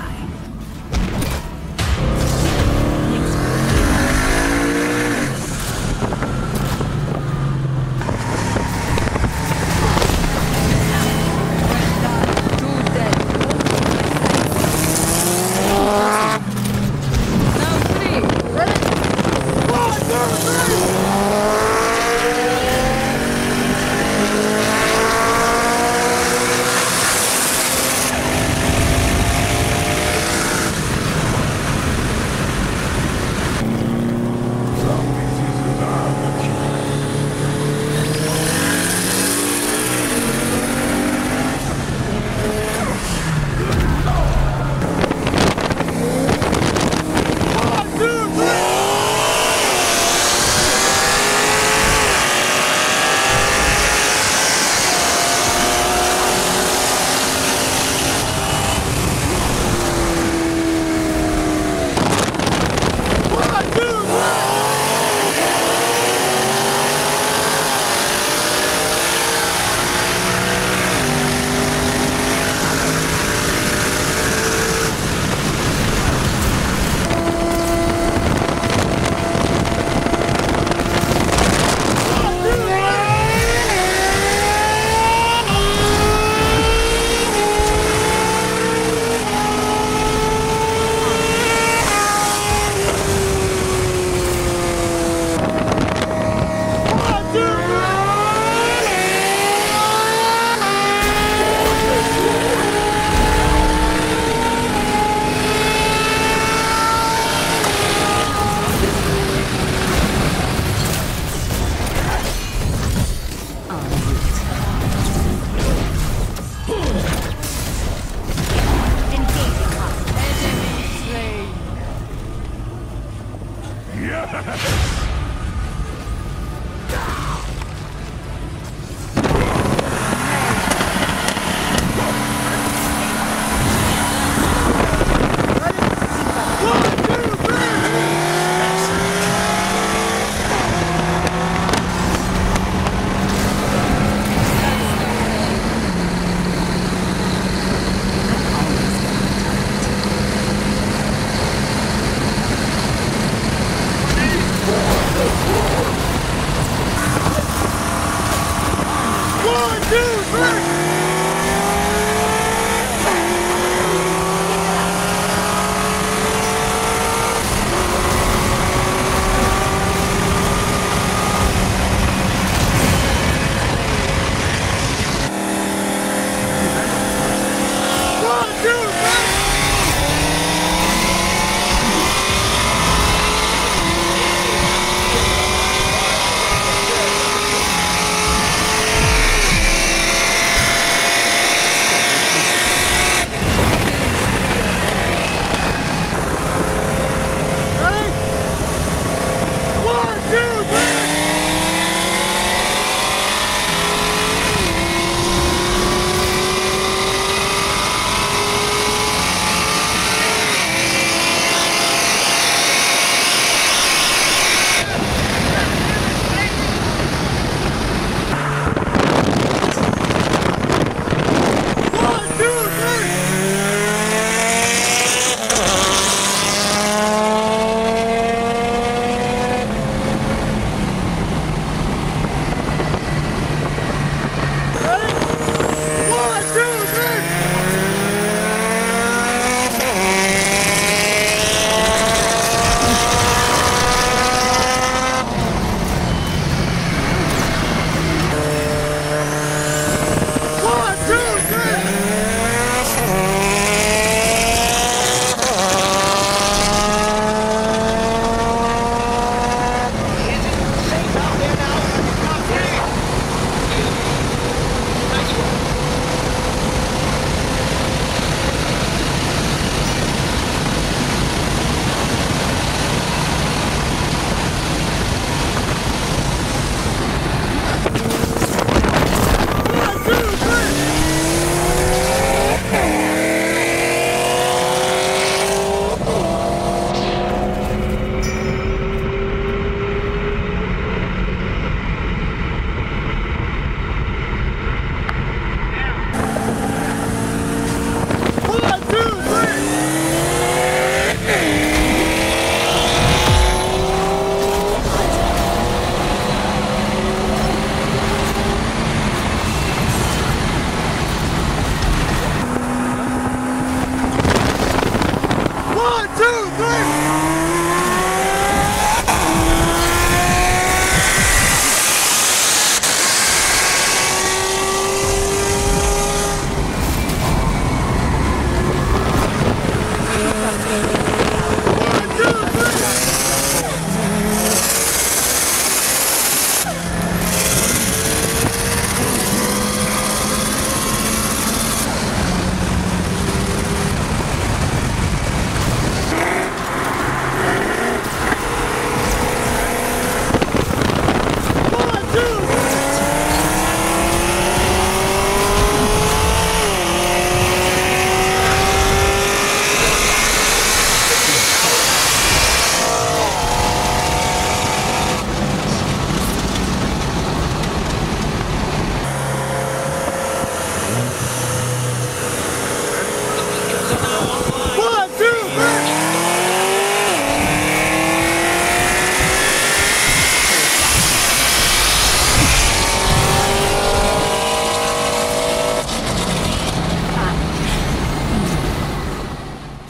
1, 2, 3.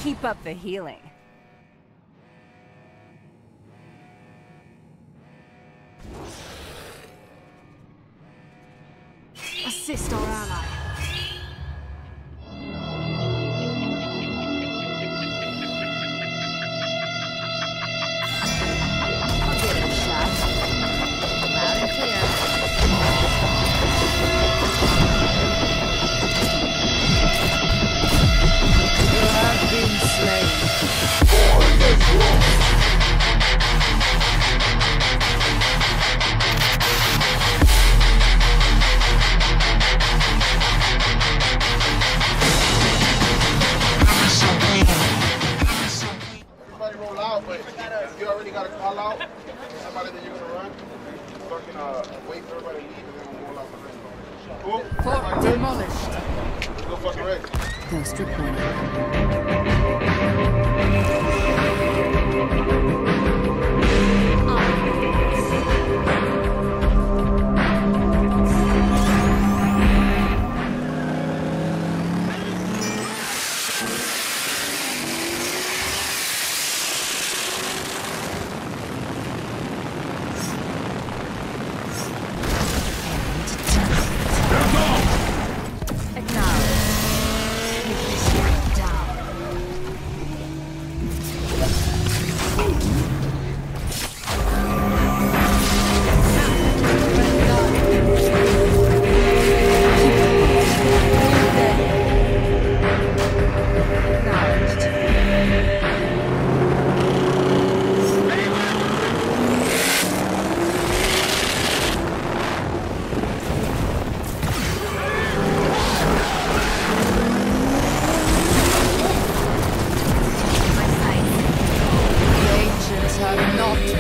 Keep up the healing. Assist our ally. I'll give it a shot. Loud and clear. You have been Somebody roll out, but you already got to call out somebody that you're going to run. Fucking wait for everybody to leave and then we'll roll out the rest. Cool? Fort demolished. Let's go fucking ready. Ghost reporting.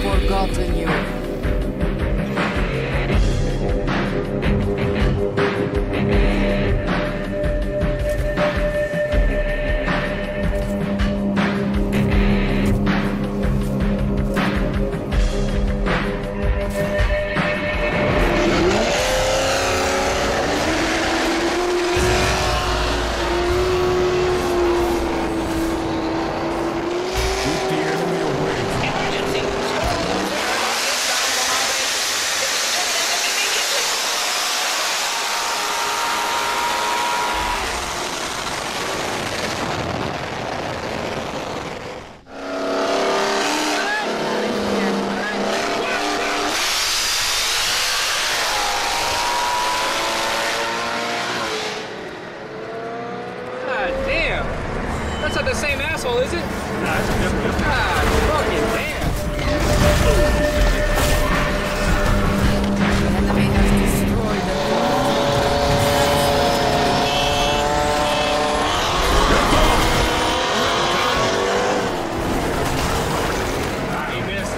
Forgotten you. That's not the same asshole, is it? Nah, it's a different. God, fucking damn. The enemy has destroyed the He missed.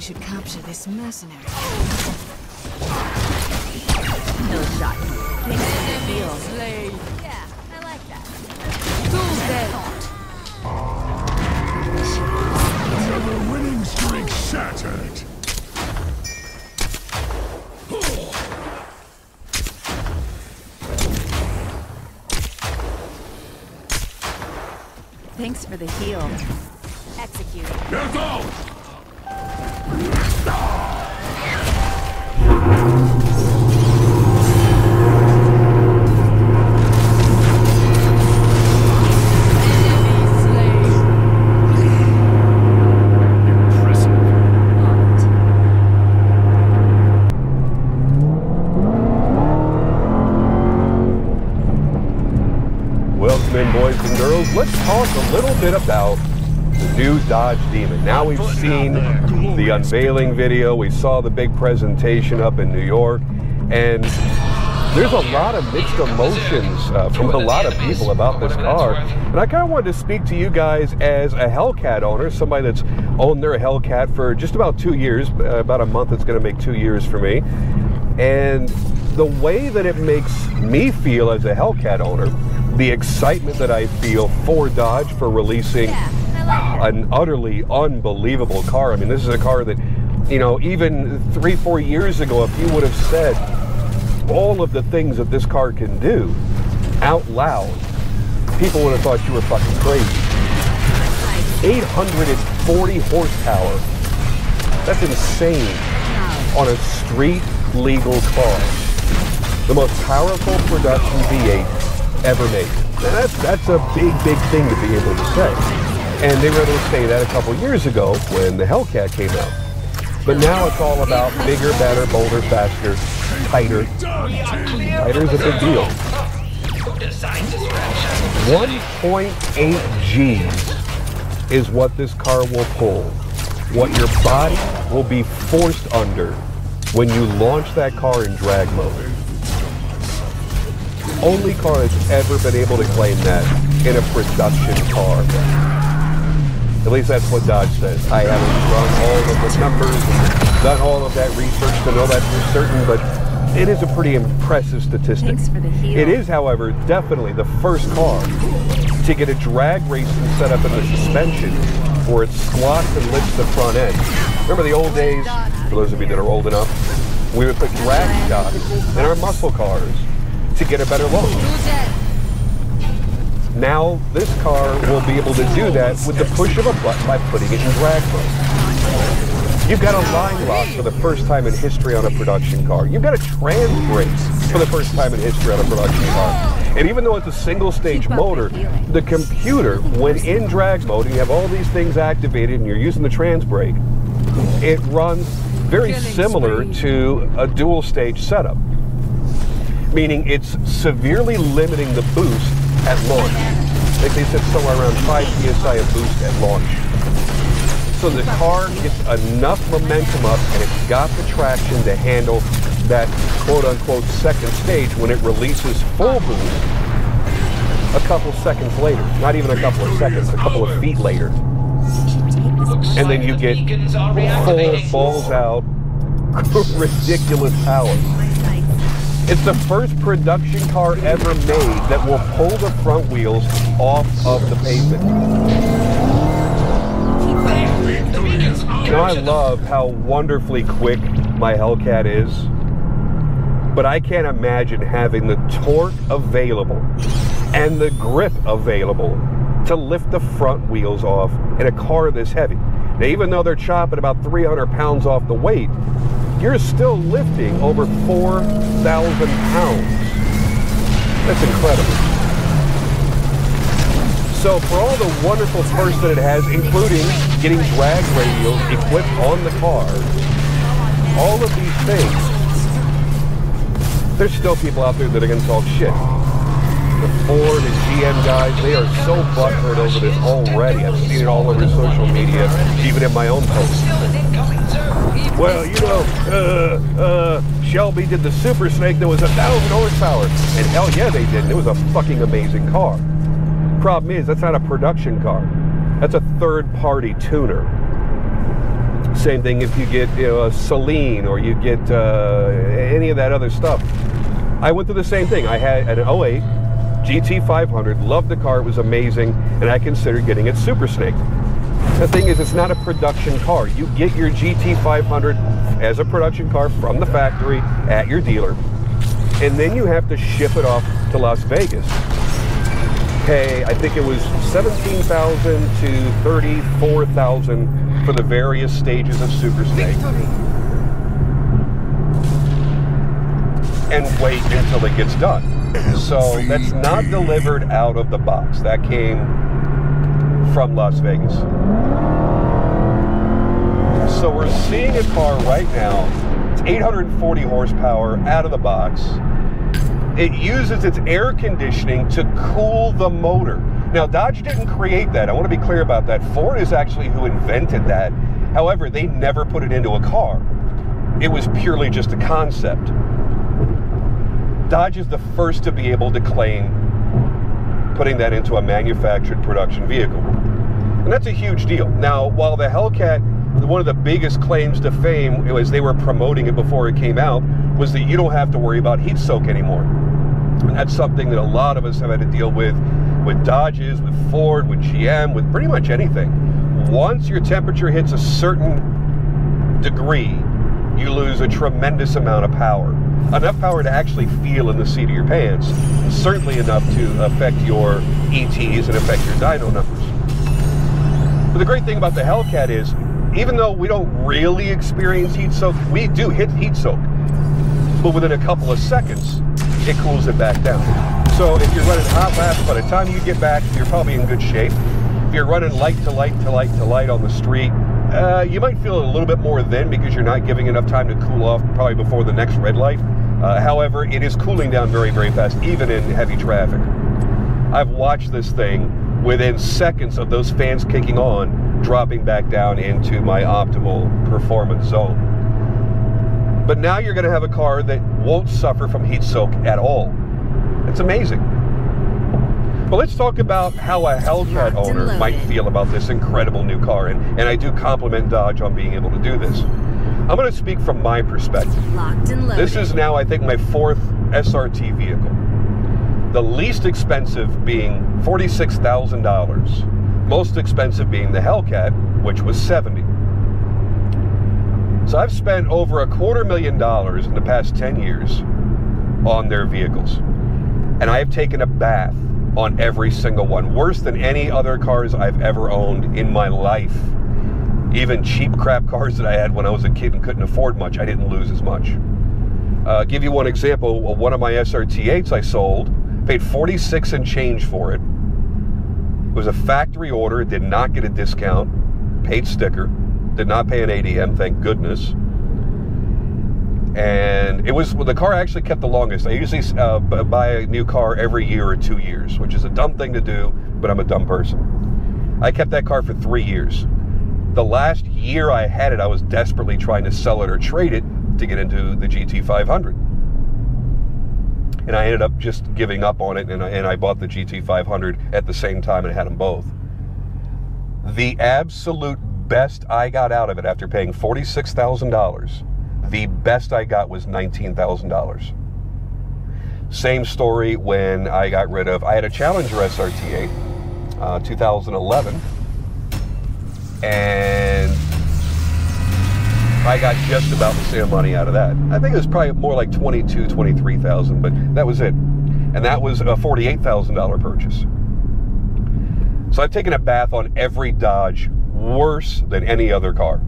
we should capture this mercenary. No shot. Enemy slain. Yeah, I like that. Tools dead. The winning streak shattered. Thanks for the heal. Executed. Get out! Welcome in, boys and girls. Let's talk a little bit about the new Dodge Demon. Now we've seen the unveiling video, we saw the big presentation up in New York, and there's a lot of mixed emotions from a lot of people about this car. And I kind of wanted to speak to you guys as a Hellcat owner, somebody that's owned their Hellcat for just about 2 years, about a month it's going to make 2 years for me. And the way that it makes me feel as a Hellcat owner, the excitement that I feel for Dodge for releasing an utterly unbelievable car. I mean, this is a car that, you know, even 3-4 years ago, if you would have said all of the things that this car can do out loud, people would have thought you were fucking crazy. 840 horsepower. That's insane on a street legal car. The most powerful production V8 ever made. Now that's a big thing to be able to say. And they were able to say that a couple years ago when the Hellcat came out. But now it's all about bigger, better, bolder, faster, tighter. Tighter is a big deal. 1.8 G's is what this car will pull. What your body will be forced under when you launch that car in drag mode. Only car that's ever been able to claim that in a production car. At least that's what Dodge says. I haven't run all of the numbers and done all of that research to know that for certain, but it is a pretty impressive statistic. Thanks for the heal. It is, however, definitely the first car to get a drag racing setup in the suspension where it squats and lifts the front end. Remember the old days, for those of you that are old enough, we would put drag shocks in our muscle cars to get a better load. Now this car will be able to do that with the push of a button by putting it in drag mode. You've got a line lock for the first time in history on a production car. You've got a trans brake for the first time in history on a production car. And even though it's a single stage motor, the computer, when in drag mode, and you have all these things activated and you're using the trans brake, it runs very similar to a dual stage setup. Meaning it's severely limiting the boost at launch. I think they said somewhere around 5 psi of boost at launch. So the car gets enough momentum up and it's got the traction to handle that quote-unquote second stage when it releases full boost a couple seconds later. Not even a couple of seconds, a couple of feet later. And then you get full balls out, ridiculous power. It's the first production car ever made that will pull the front wheels off of the pavement. You know, I love how wonderfully quick my Hellcat is, but I can't imagine having the torque available and the grip available to lift the front wheels off in a car this heavy. Now, even though they're chopping about 300 pounds off the weight, you're still lifting over 4,000 pounds. That's incredible. So for all the wonderful firsts that it has, including getting drag radials equipped on the car, all of these things, there's still people out there that are going to talk shit. The Ford and GM guys, they are so butthurt over this already. I've seen it all over social media, even in my own posts. Well, you know, Shelby did the Super Snake that was 1,000 horsepower. And hell yeah, they did. And it was a fucking amazing car. Problem is, that's not a production car. That's a third-party tuner. Same thing if you get a Celine or you get any of that other stuff. I went through the same thing. I had an 08 GT500, loved the car, it was amazing, and I considered getting it Super Snake. The thing is, it's not a production car. You get your GT500 as a production car from the factory at your dealer, and then you have to ship it off to Las Vegas. Pay, I think it was $17,000 to $34,000 for the various stages of Super Snake. And wait until it gets done. So that's not delivered out of the box. That came from Las Vegas. So we're seeing a car right now. It's 840 horsepower out of the box. It uses its air conditioning to cool the motor. Now, Dodge didn't create that. I want to be clear about that. Ford is actually who invented that. However, they never put it into a car. It was purely just a concept. Dodge is the first to be able to claim putting that into a manufactured production vehicle. And that's a huge deal. Now, while the Hellcat, one of the biggest claims to fame, as they were promoting it before it came out, was that you don't have to worry about heat soak anymore. And that's something that a lot of us have had to deal with Dodges, with Ford, with GM, with pretty much anything. Once your temperature hits a certain degree, you lose a tremendous amount of power. Enough power to actually feel in the seat of your pants. Certainly enough to affect your ETs and affect your dyno numbers. But the great thing about the Hellcat is, even though we don't really experience heat soak, we do hit heat soak. But within a couple of seconds, it cools it back down. So if you're running hot laps, by the time you get back, you're probably in good shape. If you're running light to light to light to light on the street, you might feel a little bit more then because you're not giving enough time to cool off probably before the next red light. However, it is cooling down very, very fast, even in heavy traffic. I've watched this thing within seconds of those fans kicking on, dropping back down into my optimal performance zone. But now you're going to have a car that won't suffer from heat soak at all. It's amazing. But let's talk about how a Hellcat owner might feel about this incredible new car. And I do compliment Dodge on being able to do this. I'm going to speak from my perspective. Locked and loaded. This is now, I think, my 4th SRT vehicle. The least expensive being $46,000. Most expensive being the Hellcat, which was $70,000. So I've spent over $250,000 in the past 10 years on their vehicles. And I have taken a bath on every single one. Worse than any other cars I've ever owned in my life. Even cheap crap cars that I had when I was a kid and couldn't afford much, I didn't lose as much. Give you one example. One of my SRT8s I sold, paid $46 and change for it. It was a factory order. It did not get a discount. Paid sticker. Did not pay an ADM, thank goodness. And it was, well, the car actually kept the longest. I usually buy a new car every year or 2 years, which is a dumb thing to do, but I'm a dumb person. I kept that car for 3 years. The last year I had it, I was desperately trying to sell it or trade it to get into the GT500. And I ended up just giving up on it, and I bought the GT500 at the same time and had them both. The absolute best I got out of it after paying $46,000, the best I got was $19,000. Same story when I got rid of, I had a Challenger SRT8, 2011, and I got just about the same money out of that. I think it was probably more like $22,000, $23,000, but that was it. And that was a $48,000 purchase. So I've taken a bath on every Dodge, worse than any other car.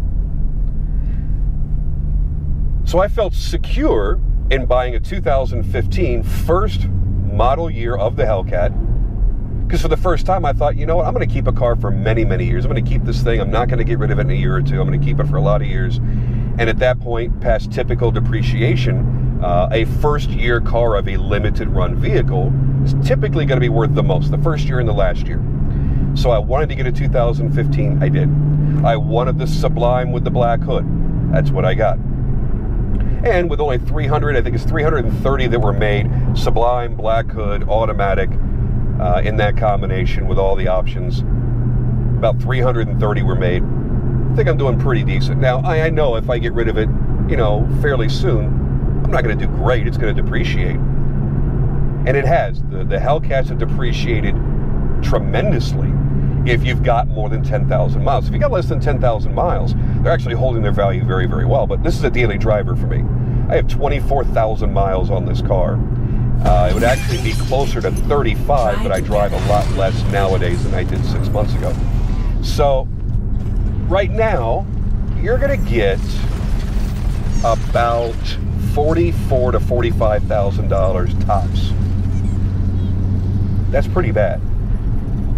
So I felt secure in buying a 2015 first model year of the Hellcat, because for the first time I thought, you know what, I'm going to keep a car for many, many years. I'm going to keep this thing. I'm not going to get rid of it in a year or two. I'm going to keep it for a lot of years. And at that point, past typical depreciation, a first year car of a limited run vehicle is typically going to be worth the most, the first year and the last year. So I wanted to get a 2015, I did. I wanted the Sublime with the black hood. That's what I got. And with only 300, I think it's 330 that were made, Sublime, black hood, automatic, in that combination with all the options. About 330 were made. I think I'm doing pretty decent. Now, I know if I get rid of it, you know, fairly soon, I'm not going to do great. It's going to depreciate. And it has. The Hellcats have depreciated tremendously if you've got more than 10,000 miles. If you got less than 10,000 miles, they're actually holding their value very, very well. But this is a daily driver for me. I have 24,000 miles on this car. It would actually be closer to 35, but I drive a lot less nowadays than I did 6 months ago. So, right now, you're going to get about $44,000 to $45,000 tops. That's pretty bad.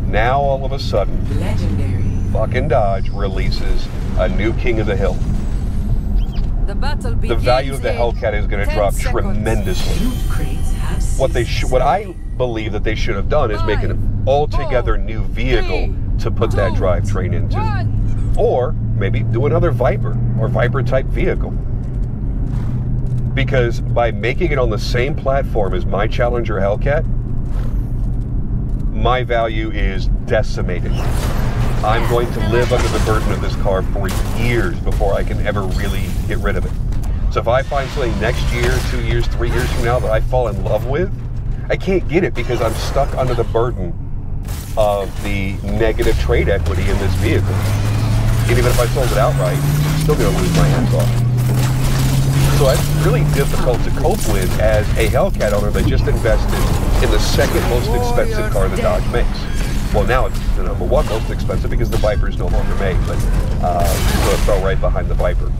Now, all of a sudden, legendary fucking Dodge releases a new King of the Hill. The value of the Hellcat is going to drop tremendously. What I believe that they should have done is make an altogether new vehicle to put that drivetrain into. Or maybe do another Viper or Viper type vehicle. Because by making it on the same platform as my Challenger Hellcat, my value is decimated. I'm going to live under the burden of this car for years before I can ever really get rid of it. So if I find something next year, 2 years, 3 years from now that I fall in love with, I can't get it because I'm stuck under the burden of the negative trade equity in this vehicle. And even if I sold it outright, I'm still going to lose my hands off. So that's really difficult to cope with as a Hellcat owner that just invested in the second most expensive car the Dodge makes. Well, now it's the number one most expensive because the Viper is no longer made, but so it fell right behind the Viper.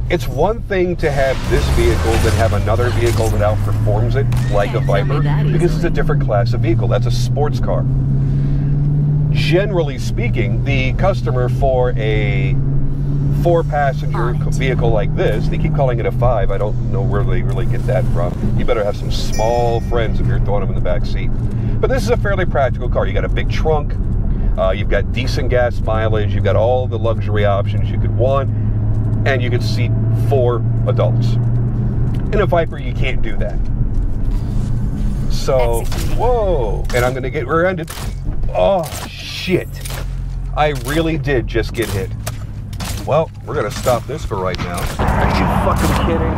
It's one thing to have this vehicle than have another vehicle that outperforms it, like a Viper, because it's a different class of vehicle. That's a sports car. Generally speaking, the customer for a 4-passenger vehicle like this, they keep calling it a 5. I don't know where they really get that from. You better have some small friends if you're throwing them in the back seat. But this is a fairly practical car. You got a big trunk, you've got decent gas mileage, you've got all the luxury options you could want, and you can seat 4 adults. In a Viper, you can't do that. So, whoa, and I'm gonna get rear-ended. Oh, shit. I really did just get hit. Well, we're gonna stop this for right now. Are you fucking kidding?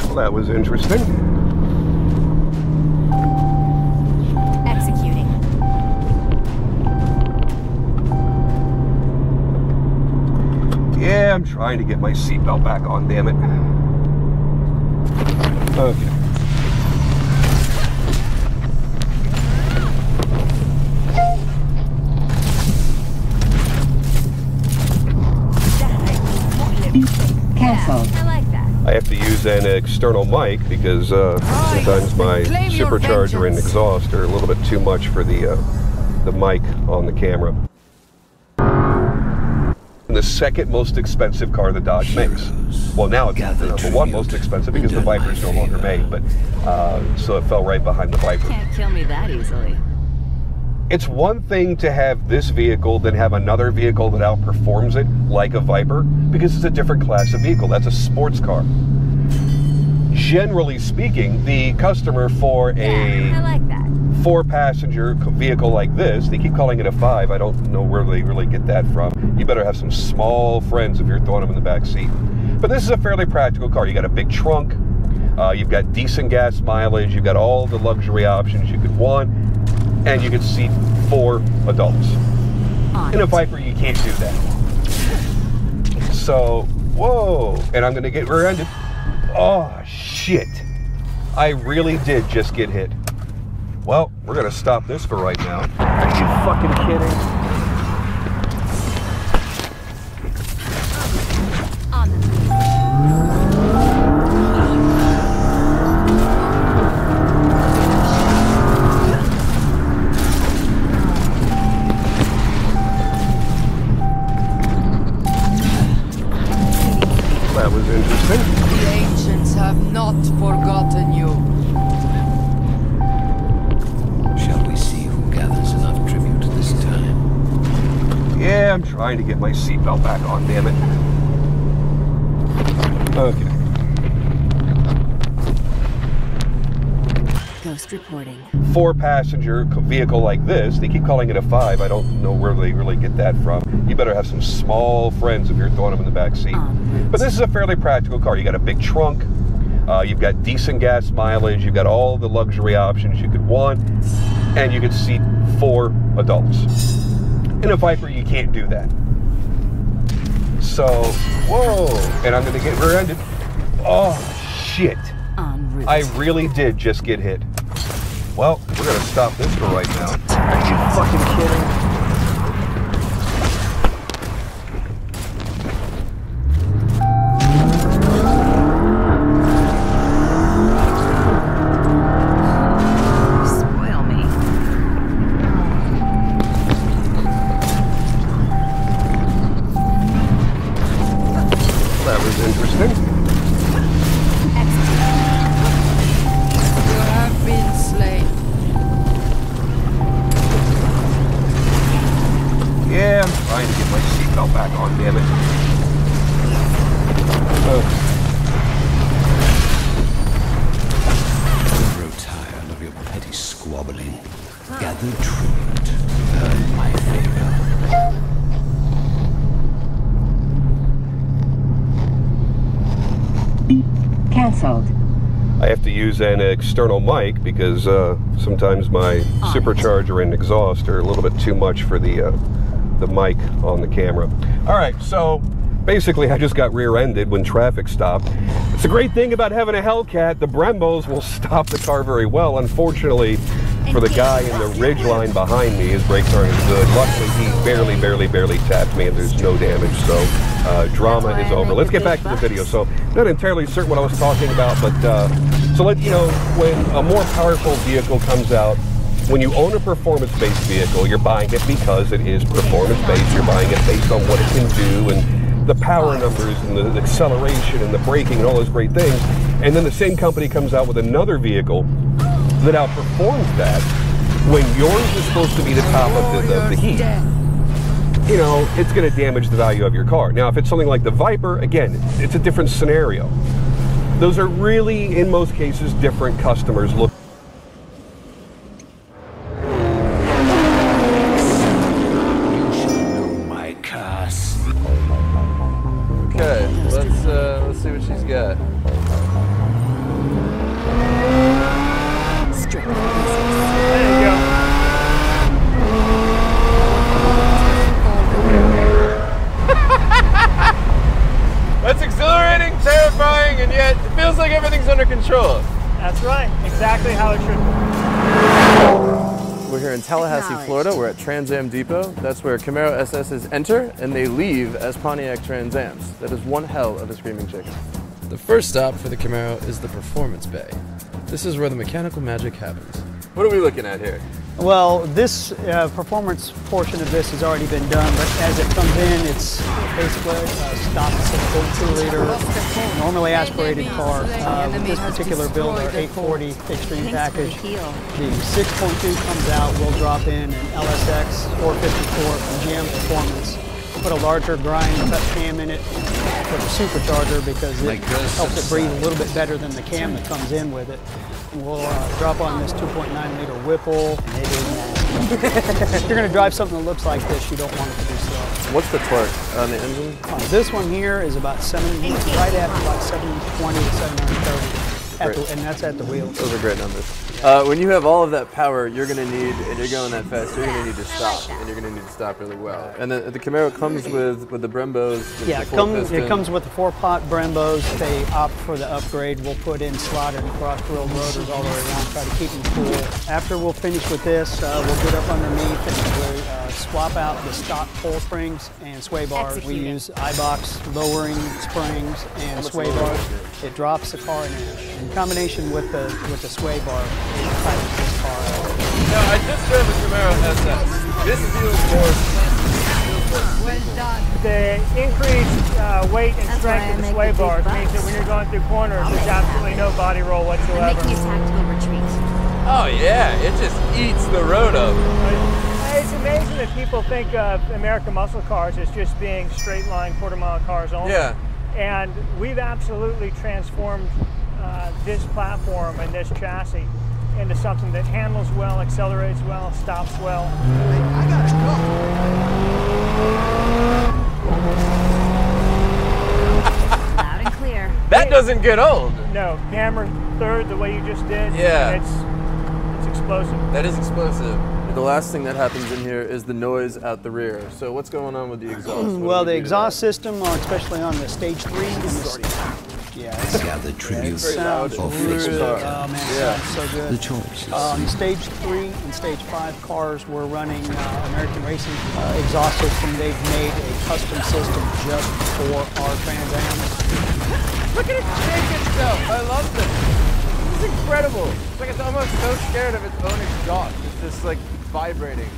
Well, that was interesting. Yeah, I'm trying to get my seatbelt back on, damn it. Okay. Cancel. I like that. I have to use an external mic because sometimes my supercharger and exhaust are a little bit too much for the mic on the camera. The second most expensive car the Dodge makes. Well, now it's the number one most expensive because the Viper is no longer made, but so it fell right behind the Viper. Can't kill me that easily. It's one thing to have this vehicle than have another vehicle that outperforms it, like a Viper, because it's a different class of vehicle. That's a sports car. Generally speaking, the customer for a 4-passenger vehicle like this, they keep calling it a 5. I don't know where they really get that from. You better have some small friends if you're throwing them in the back seat. But this is a fairly practical car. You got a big trunk, you've got decent gas mileage, you've got all the luxury options you could want, and you can seat 4 adults. In a Viper, you can't do that. So, whoa, and I'm gonna get rear-ended. Oh, shit. I really did just get hit. Well, we're gonna stop this for right now. Are you fucking kidding? That was interesting. The ancients have not forgotten you. Shall I'm trying to get my seatbelt back on, damn it. Okay. Ghost reporting. 4-passenger vehicle like this, they keep calling it a 5. I don't know where they really get that from. You better have some small friends if you're throwing them in the back seat. But this is a fairly practical car. You got a big trunk, you've got decent gas mileage, you've got all the luxury options you could want, and you could seat 4 adults. In a Viper, you can't do that. So, whoa, and I'm gonna get rear-ended. Oh, shit. I really did just get hit. Well, we're gonna stop this for right now. Are you fucking kidding? Spoil me. That was interesting. Been slain. Yeah, I'm trying to get my seatbelt back on, damn it. I grow tired of your petty squabbling. Gather truth, earn my favor. Cancelled. I have to use an external mic because sometimes my supercharger and exhaust are a little bit too much for the mic on the camera. All right, so basically I just got rear-ended when traffic stopped. It's a great thing about having a Hellcat. The Brembos will stop the car very well. Unfortunately, for the guy in the ridge line behind me, his brakes aren't as good. Luckily, he barely tapped me and there's no damage, so drama is over. Let's get back to the video. So, not entirely certain what I was talking about, but so let you know, when a more powerful vehicle comes out, when you own a performance-based vehicle, you're buying it because it is performance-based. You're buying it based on what it can do and the power numbers and the acceleration and the braking and all those great things. And then the same company comes out with another vehicle that outperforms that when yours is supposed to be the top of the heap. You know, it's going to damage the value of your car. Now, if it's something like the Viper, again, it's a different scenario. Those are really, in most cases, different customers. Look. Okay, let's see what she's got. There you go. That's exhilarating, terrifying, and yet it feels like everything's under control. That's right, exactly how it should be. We're here in Tallahassee, Florida. We're at Trans Am Depot. That's where Camaro SS's enter and they leave as Pontiac Trans Ams. That is one hell of a screaming chicken. The first stop for the Camaro is the Performance Bay. This is where the mechanical magic happens. What are we looking at here? Well, this performance portion of this has already been done, but as it comes in, it's basically a stock 6.2 liter, normally aspirated car. With this particular build, our 840 Extreme Package, the 6.2 comes out, we'll drop in an LSX 454 from GM Performance. Put a larger grind cut cam in it with a supercharger because it helps it breathe a little bit better than the cam that comes in with it. We'll drop on this 2.9 liter Whipple. If you're going to drive something that looks like this, you don't want it to be slow. What's the torque on the engine? This one here is about right at about 720 to 730. And that's at the wheels. Those are great numbers. When you have all of that power, you're going to need, and you're going that fast, you're going to need to stop, and you're going to need to stop really well. And the Camaro comes with the Brembos. Yeah, it comes with the 4-pot Brembos. They opt for the upgrade. We'll put in slotted and cross-drilled rotors all the way around, try to keep them cool. After we'll finish with this, we'll get up underneath and we'll swap out the stock pull springs and sway bars. We use iBox lowering springs and sway bars. It drops the car in half. In combination with the sway bar, it tightens this car up. Now, I just drove a Camaro SS. This feels more. The increased weight and strength of the sway bars means that when you're going through corners, there's absolutely no body roll whatsoever. Making a tactical retreat. Oh yeah, it just eats the road up. Hey, it's amazing that people think of American muscle cars as just being straight line quarter-mile cars only. Yeah. And we've absolutely transformed this platform and this chassis into something that handles well, accelerates well, stops well. I gotta go. Loud and clear. That doesn't get old. No, hammer third the way you just did. Yeah. And it's explosive. That is explosive. The last thing that happens in here is the noise out the rear. So what's going on with the exhaust? Well, the exhaust system, especially on the stage 3, Gather tribute it sounds of really, fixed oh man, it sounds so good. The choice. On stage 3 and stage 5 cars, we're running American Racing exhaust system. They've made a custom system just for our Trans Ams. Look at it shake itself. I love this. This is incredible. It's like it's almost so scared of its own exhaust. It's just like vibrating.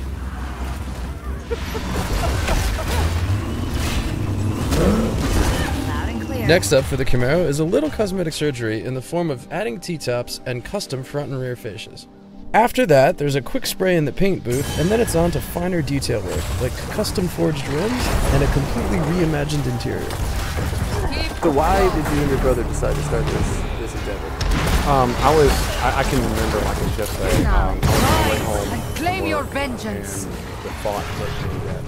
Next up for the Camaro is a little cosmetic surgery in the form of adding T-tops and custom front and rear fascias. After that, there's a quick spray in the paint booth, and then it's on to finer detail work, like custom forged rims and a completely reimagined interior. So why did you and your brother decide to start this endeavor? I can remember like it's just I was on my way home. Claim your vengeance. And the thought hit me that,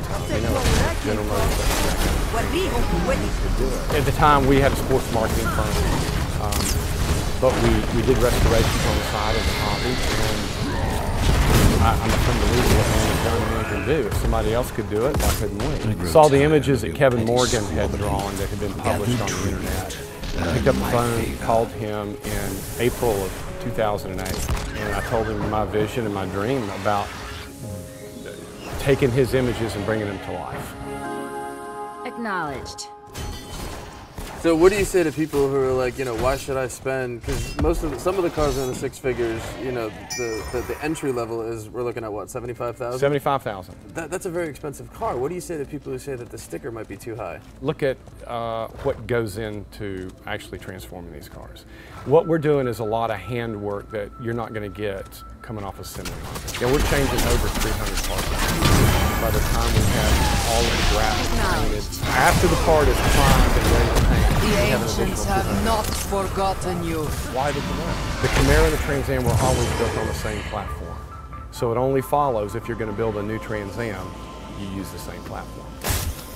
General Motors at the time we had a sports marketing firm, but we did restorations on the side as a hobby, and I'm a firm believer what man has done, man can do. If somebody else could do it, why couldn't we? Saw the images that Kevin Morgan had drawn that had been published on the internet. Picked up the phone, called him in April of 2008, and I told him my vision and my dream about taking his images and bringing them to life. Acknowledged. So what do you say to people who are like, why should I spend? Because some of the cars are in the six figures. The entry level is we're looking at what, 75,000? 75,000. That's a very expensive car. What do you say to people who say that the sticker might be too high? Look at what goes into actually transforming these cars. What we're doing is a lot of handwork that you're not going to get coming off assembly line. We're changing over 300 parts. By the time we have all of the graphics painted, after the part is primed and ready to paint, the ancients have not forgotten you. Why the Camaro? The Camaro and the Trans Am were always built on the same platform. So it only follows if you're going to build a new Trans Am, you use the same platform.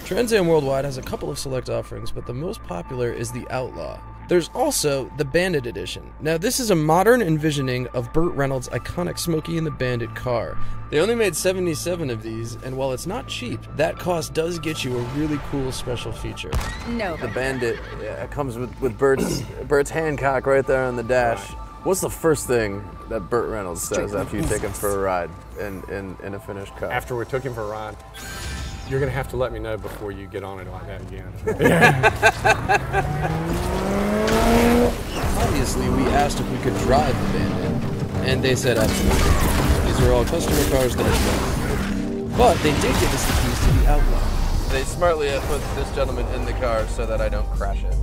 Trans Am Worldwide has a couple of select offerings, but the most popular is the Outlaw. There's also the Bandit Edition. Now, this is a modern envisioning of Burt Reynolds' iconic Smokey and the Bandit car. They only made 77 of these, and while it's not cheap, that cost does get you a really cool special feature. No. The Bandit comes with Burt's Hancock right there on the dash. Right. What's the first thing that Burt Reynolds says after you take him for a ride in a finished car? After we took him for a ride, you're going to have to let me know before you get on it like that again. Obviously, we asked if we could drive the Bandit, and they said absolutely. These are all customer cars that are done. But they did give us the keys to the Outlaw. They smartly put this gentleman in the car so that I don't crash it.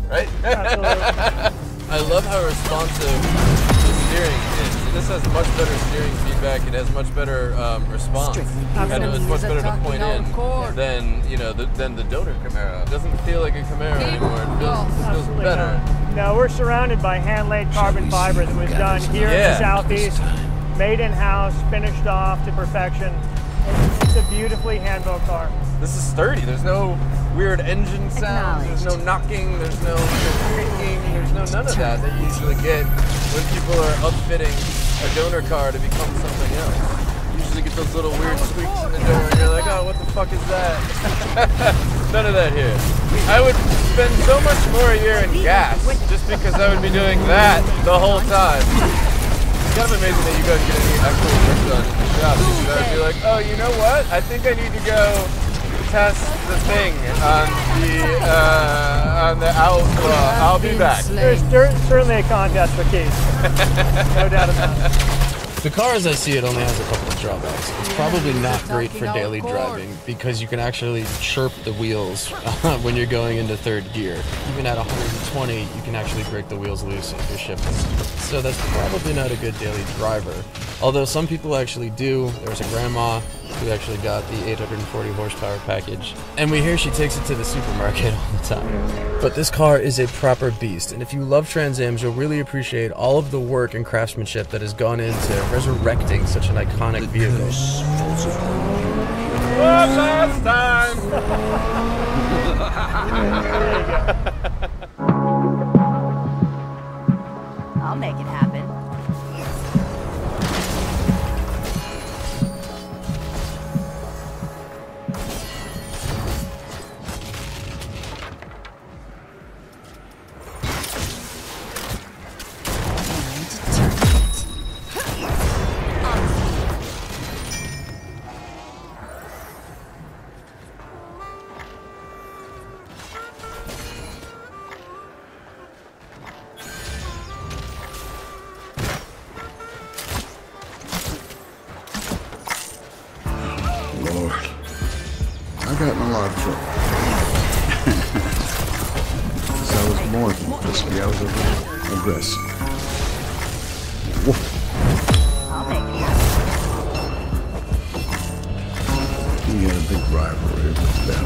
Right? I love how responsive the steering is. This has much better steering feedback. It has much better response. And it's much better to point in than than the donor Camaro. It doesn't feel like a Camaro anymore. It feels better. No, we're surrounded by hand-laid carbon fiber that was done here in the Southeast, made in-house, finished off to perfection. It's a beautifully hand-built car. This is sturdy. There's no weird engine sounds. There's no knocking. There's no creaking. There's none of that you usually get when people are upfitting a donor car to become something else. You usually get those little weird squeaks in the door and you're like, oh, what the fuck is that? None of that here. I would spend so much more a year in gas just because I would be doing that the whole time. It's kind of amazing that you guys get any actual work done in the shop. Because I would be like, oh, you know what? I think I need to go test the thing on the Outlaw. I'll be back. There's certainly a contest for keys. No doubt about it. The car, as I see it, only has a couple of drawbacks. It's probably not great for daily driving because you can actually chirp the wheels when you're going into third gear. Even at 120, you can actually break the wheels loose if you're shifting. So that's probably not a good daily driver. Although some people actually do. There's a grandma who actually got the 840 horsepower package. And we hear she takes it to the supermarket all the time. But this car is a proper beast. And if you love Trans Ams, you'll really appreciate all of the work and craftsmanship that has gone into resurrecting such an iconic vehicle. One last time! I'll make it happen. I've gotten a lot of trouble. Because I was more than frisky, I was a little aggressive. I'll make it happen. We had a big rivalry with them.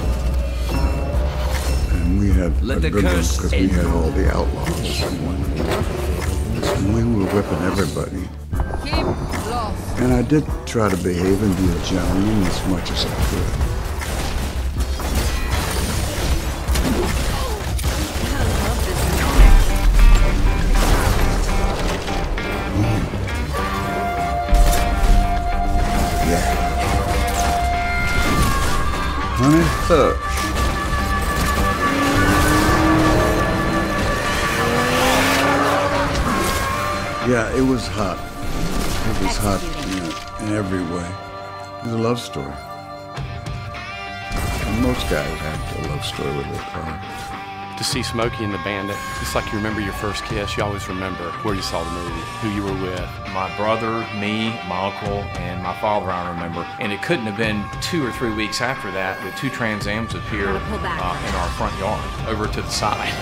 And we had a good one because we had all the outlaws. And we were whipping everybody. And I did try to behave and be a gentleman as much as I could. Honey Thug. Yeah, it was hot. It was hot in every way. It was a love story. And most guys have a love story with their car. To see Smokey and the Bandit, it's like you remember your first kiss. You always remember where you saw the movie, who you were with. My brother, me, my uncle, and my father, I remember. And it couldn't have been 2 or 3 weeks after that that 2 Trans Ams appeared in our front yard, over to the side.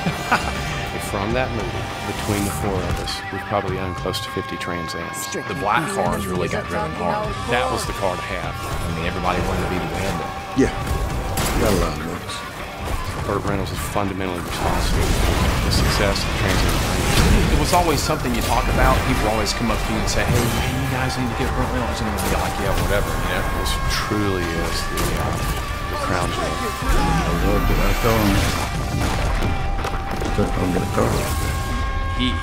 From that movie, between the 4 of us, we've probably owned close to 50 Trans Ams. The black cars really got driven hard. That was the car to have. I mean, everybody wanted to be the Bandit. Yeah, got a lot of those. Burt Reynolds is fundamentally responsible for the success of the Trans Am. It was always something you talk about. People always come up to you and say, hey, you guys need to get Burt Reynolds. And you'll be like, yeah, whatever, you know? This truly is the crown jewel. I loved it. I told him, I'm going to cover it.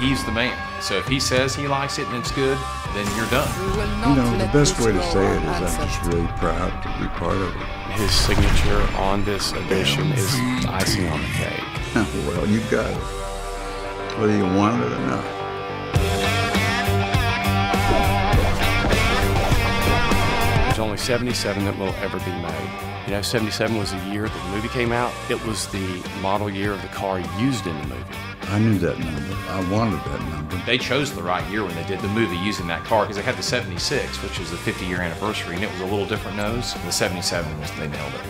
He's the man. So if he says he likes it and it's good, then you're done. You know, the best way to say it is I'm just really proud to be part of it. His signature on this edition is icing on the cake. Well, you got it. Whether you want it or not. There's only 77 that will ever be made. You know, 77 was the year that the movie came out. It was the model year of the car used in the movie. I knew that number. I wanted that number. They chose the right year when they did the movie using that car because they had the 76, which was the 50-year anniversary, and it was a little different nose. The 77 was, they nailed it.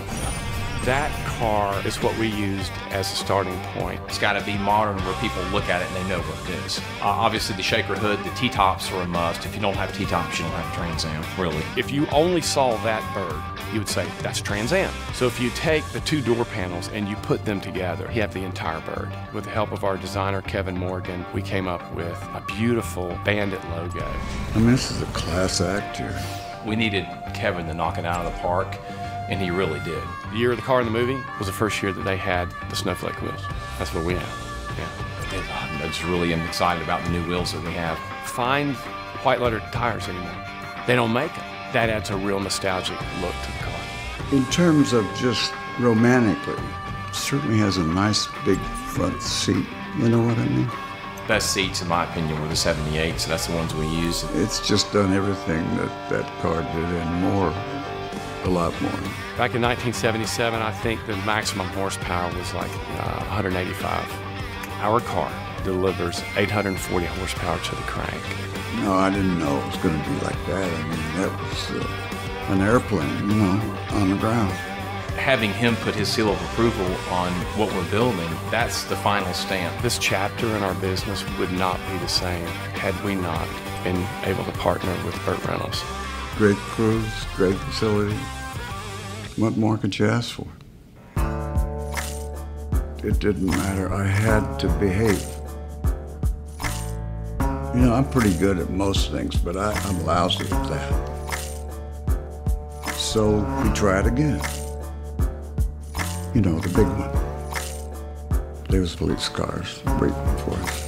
That car is what we used as a starting point. It's got to be modern where people look at it and they know what it is. Obviously, the shaker hood, the T-tops are a must. If you don't have T-tops, you don't have a Trans Am, really. If you only saw that bird, you would say, that's Trans Am. So if you take the 2 door panels and you put them together, you have the entire bird. With the help of our designer, Kevin Morgan, we came up with a beautiful Bandit logo. I mean, this is a class act here. We needed Kevin to knock it out of the park, and he really did. The year of the car in the movie was the first year that they had the snowflake wheels. That's what we have. Yeah. I just really am excited about the new wheels that we have. Find white letter tires anymore. They don't make them. That adds a real nostalgic look to the car. In terms of just romantically, it certainly has a nice big front seat. You know what I mean? Best seats, in my opinion, were the 78, so that's the ones we used. It's just done everything that car did and more, a lot more. Back in 1977, I think the maximum horsepower was like 185. Our car delivers 840 horsepower to the crank. No, I didn't know it was going to be like that. I mean, that was an airplane, you know, on the ground. Having him put his seal of approval on what we're building, that's the final stamp. This chapter in our business would not be the same had we not been able to partner with Burt Reynolds. Great crews, great facility. What more could you ask for? It didn't matter. I had to behave. You know, I'm pretty good at most things, but I'm lousy at that. So we tried again. You know, the big one. There was police cars waiting for us.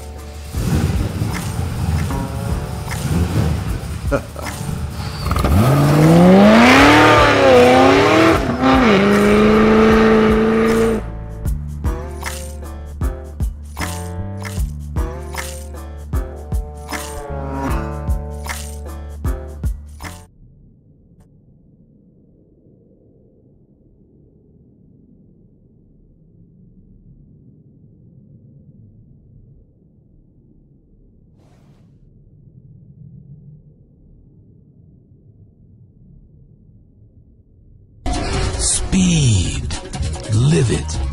Speed. Live it.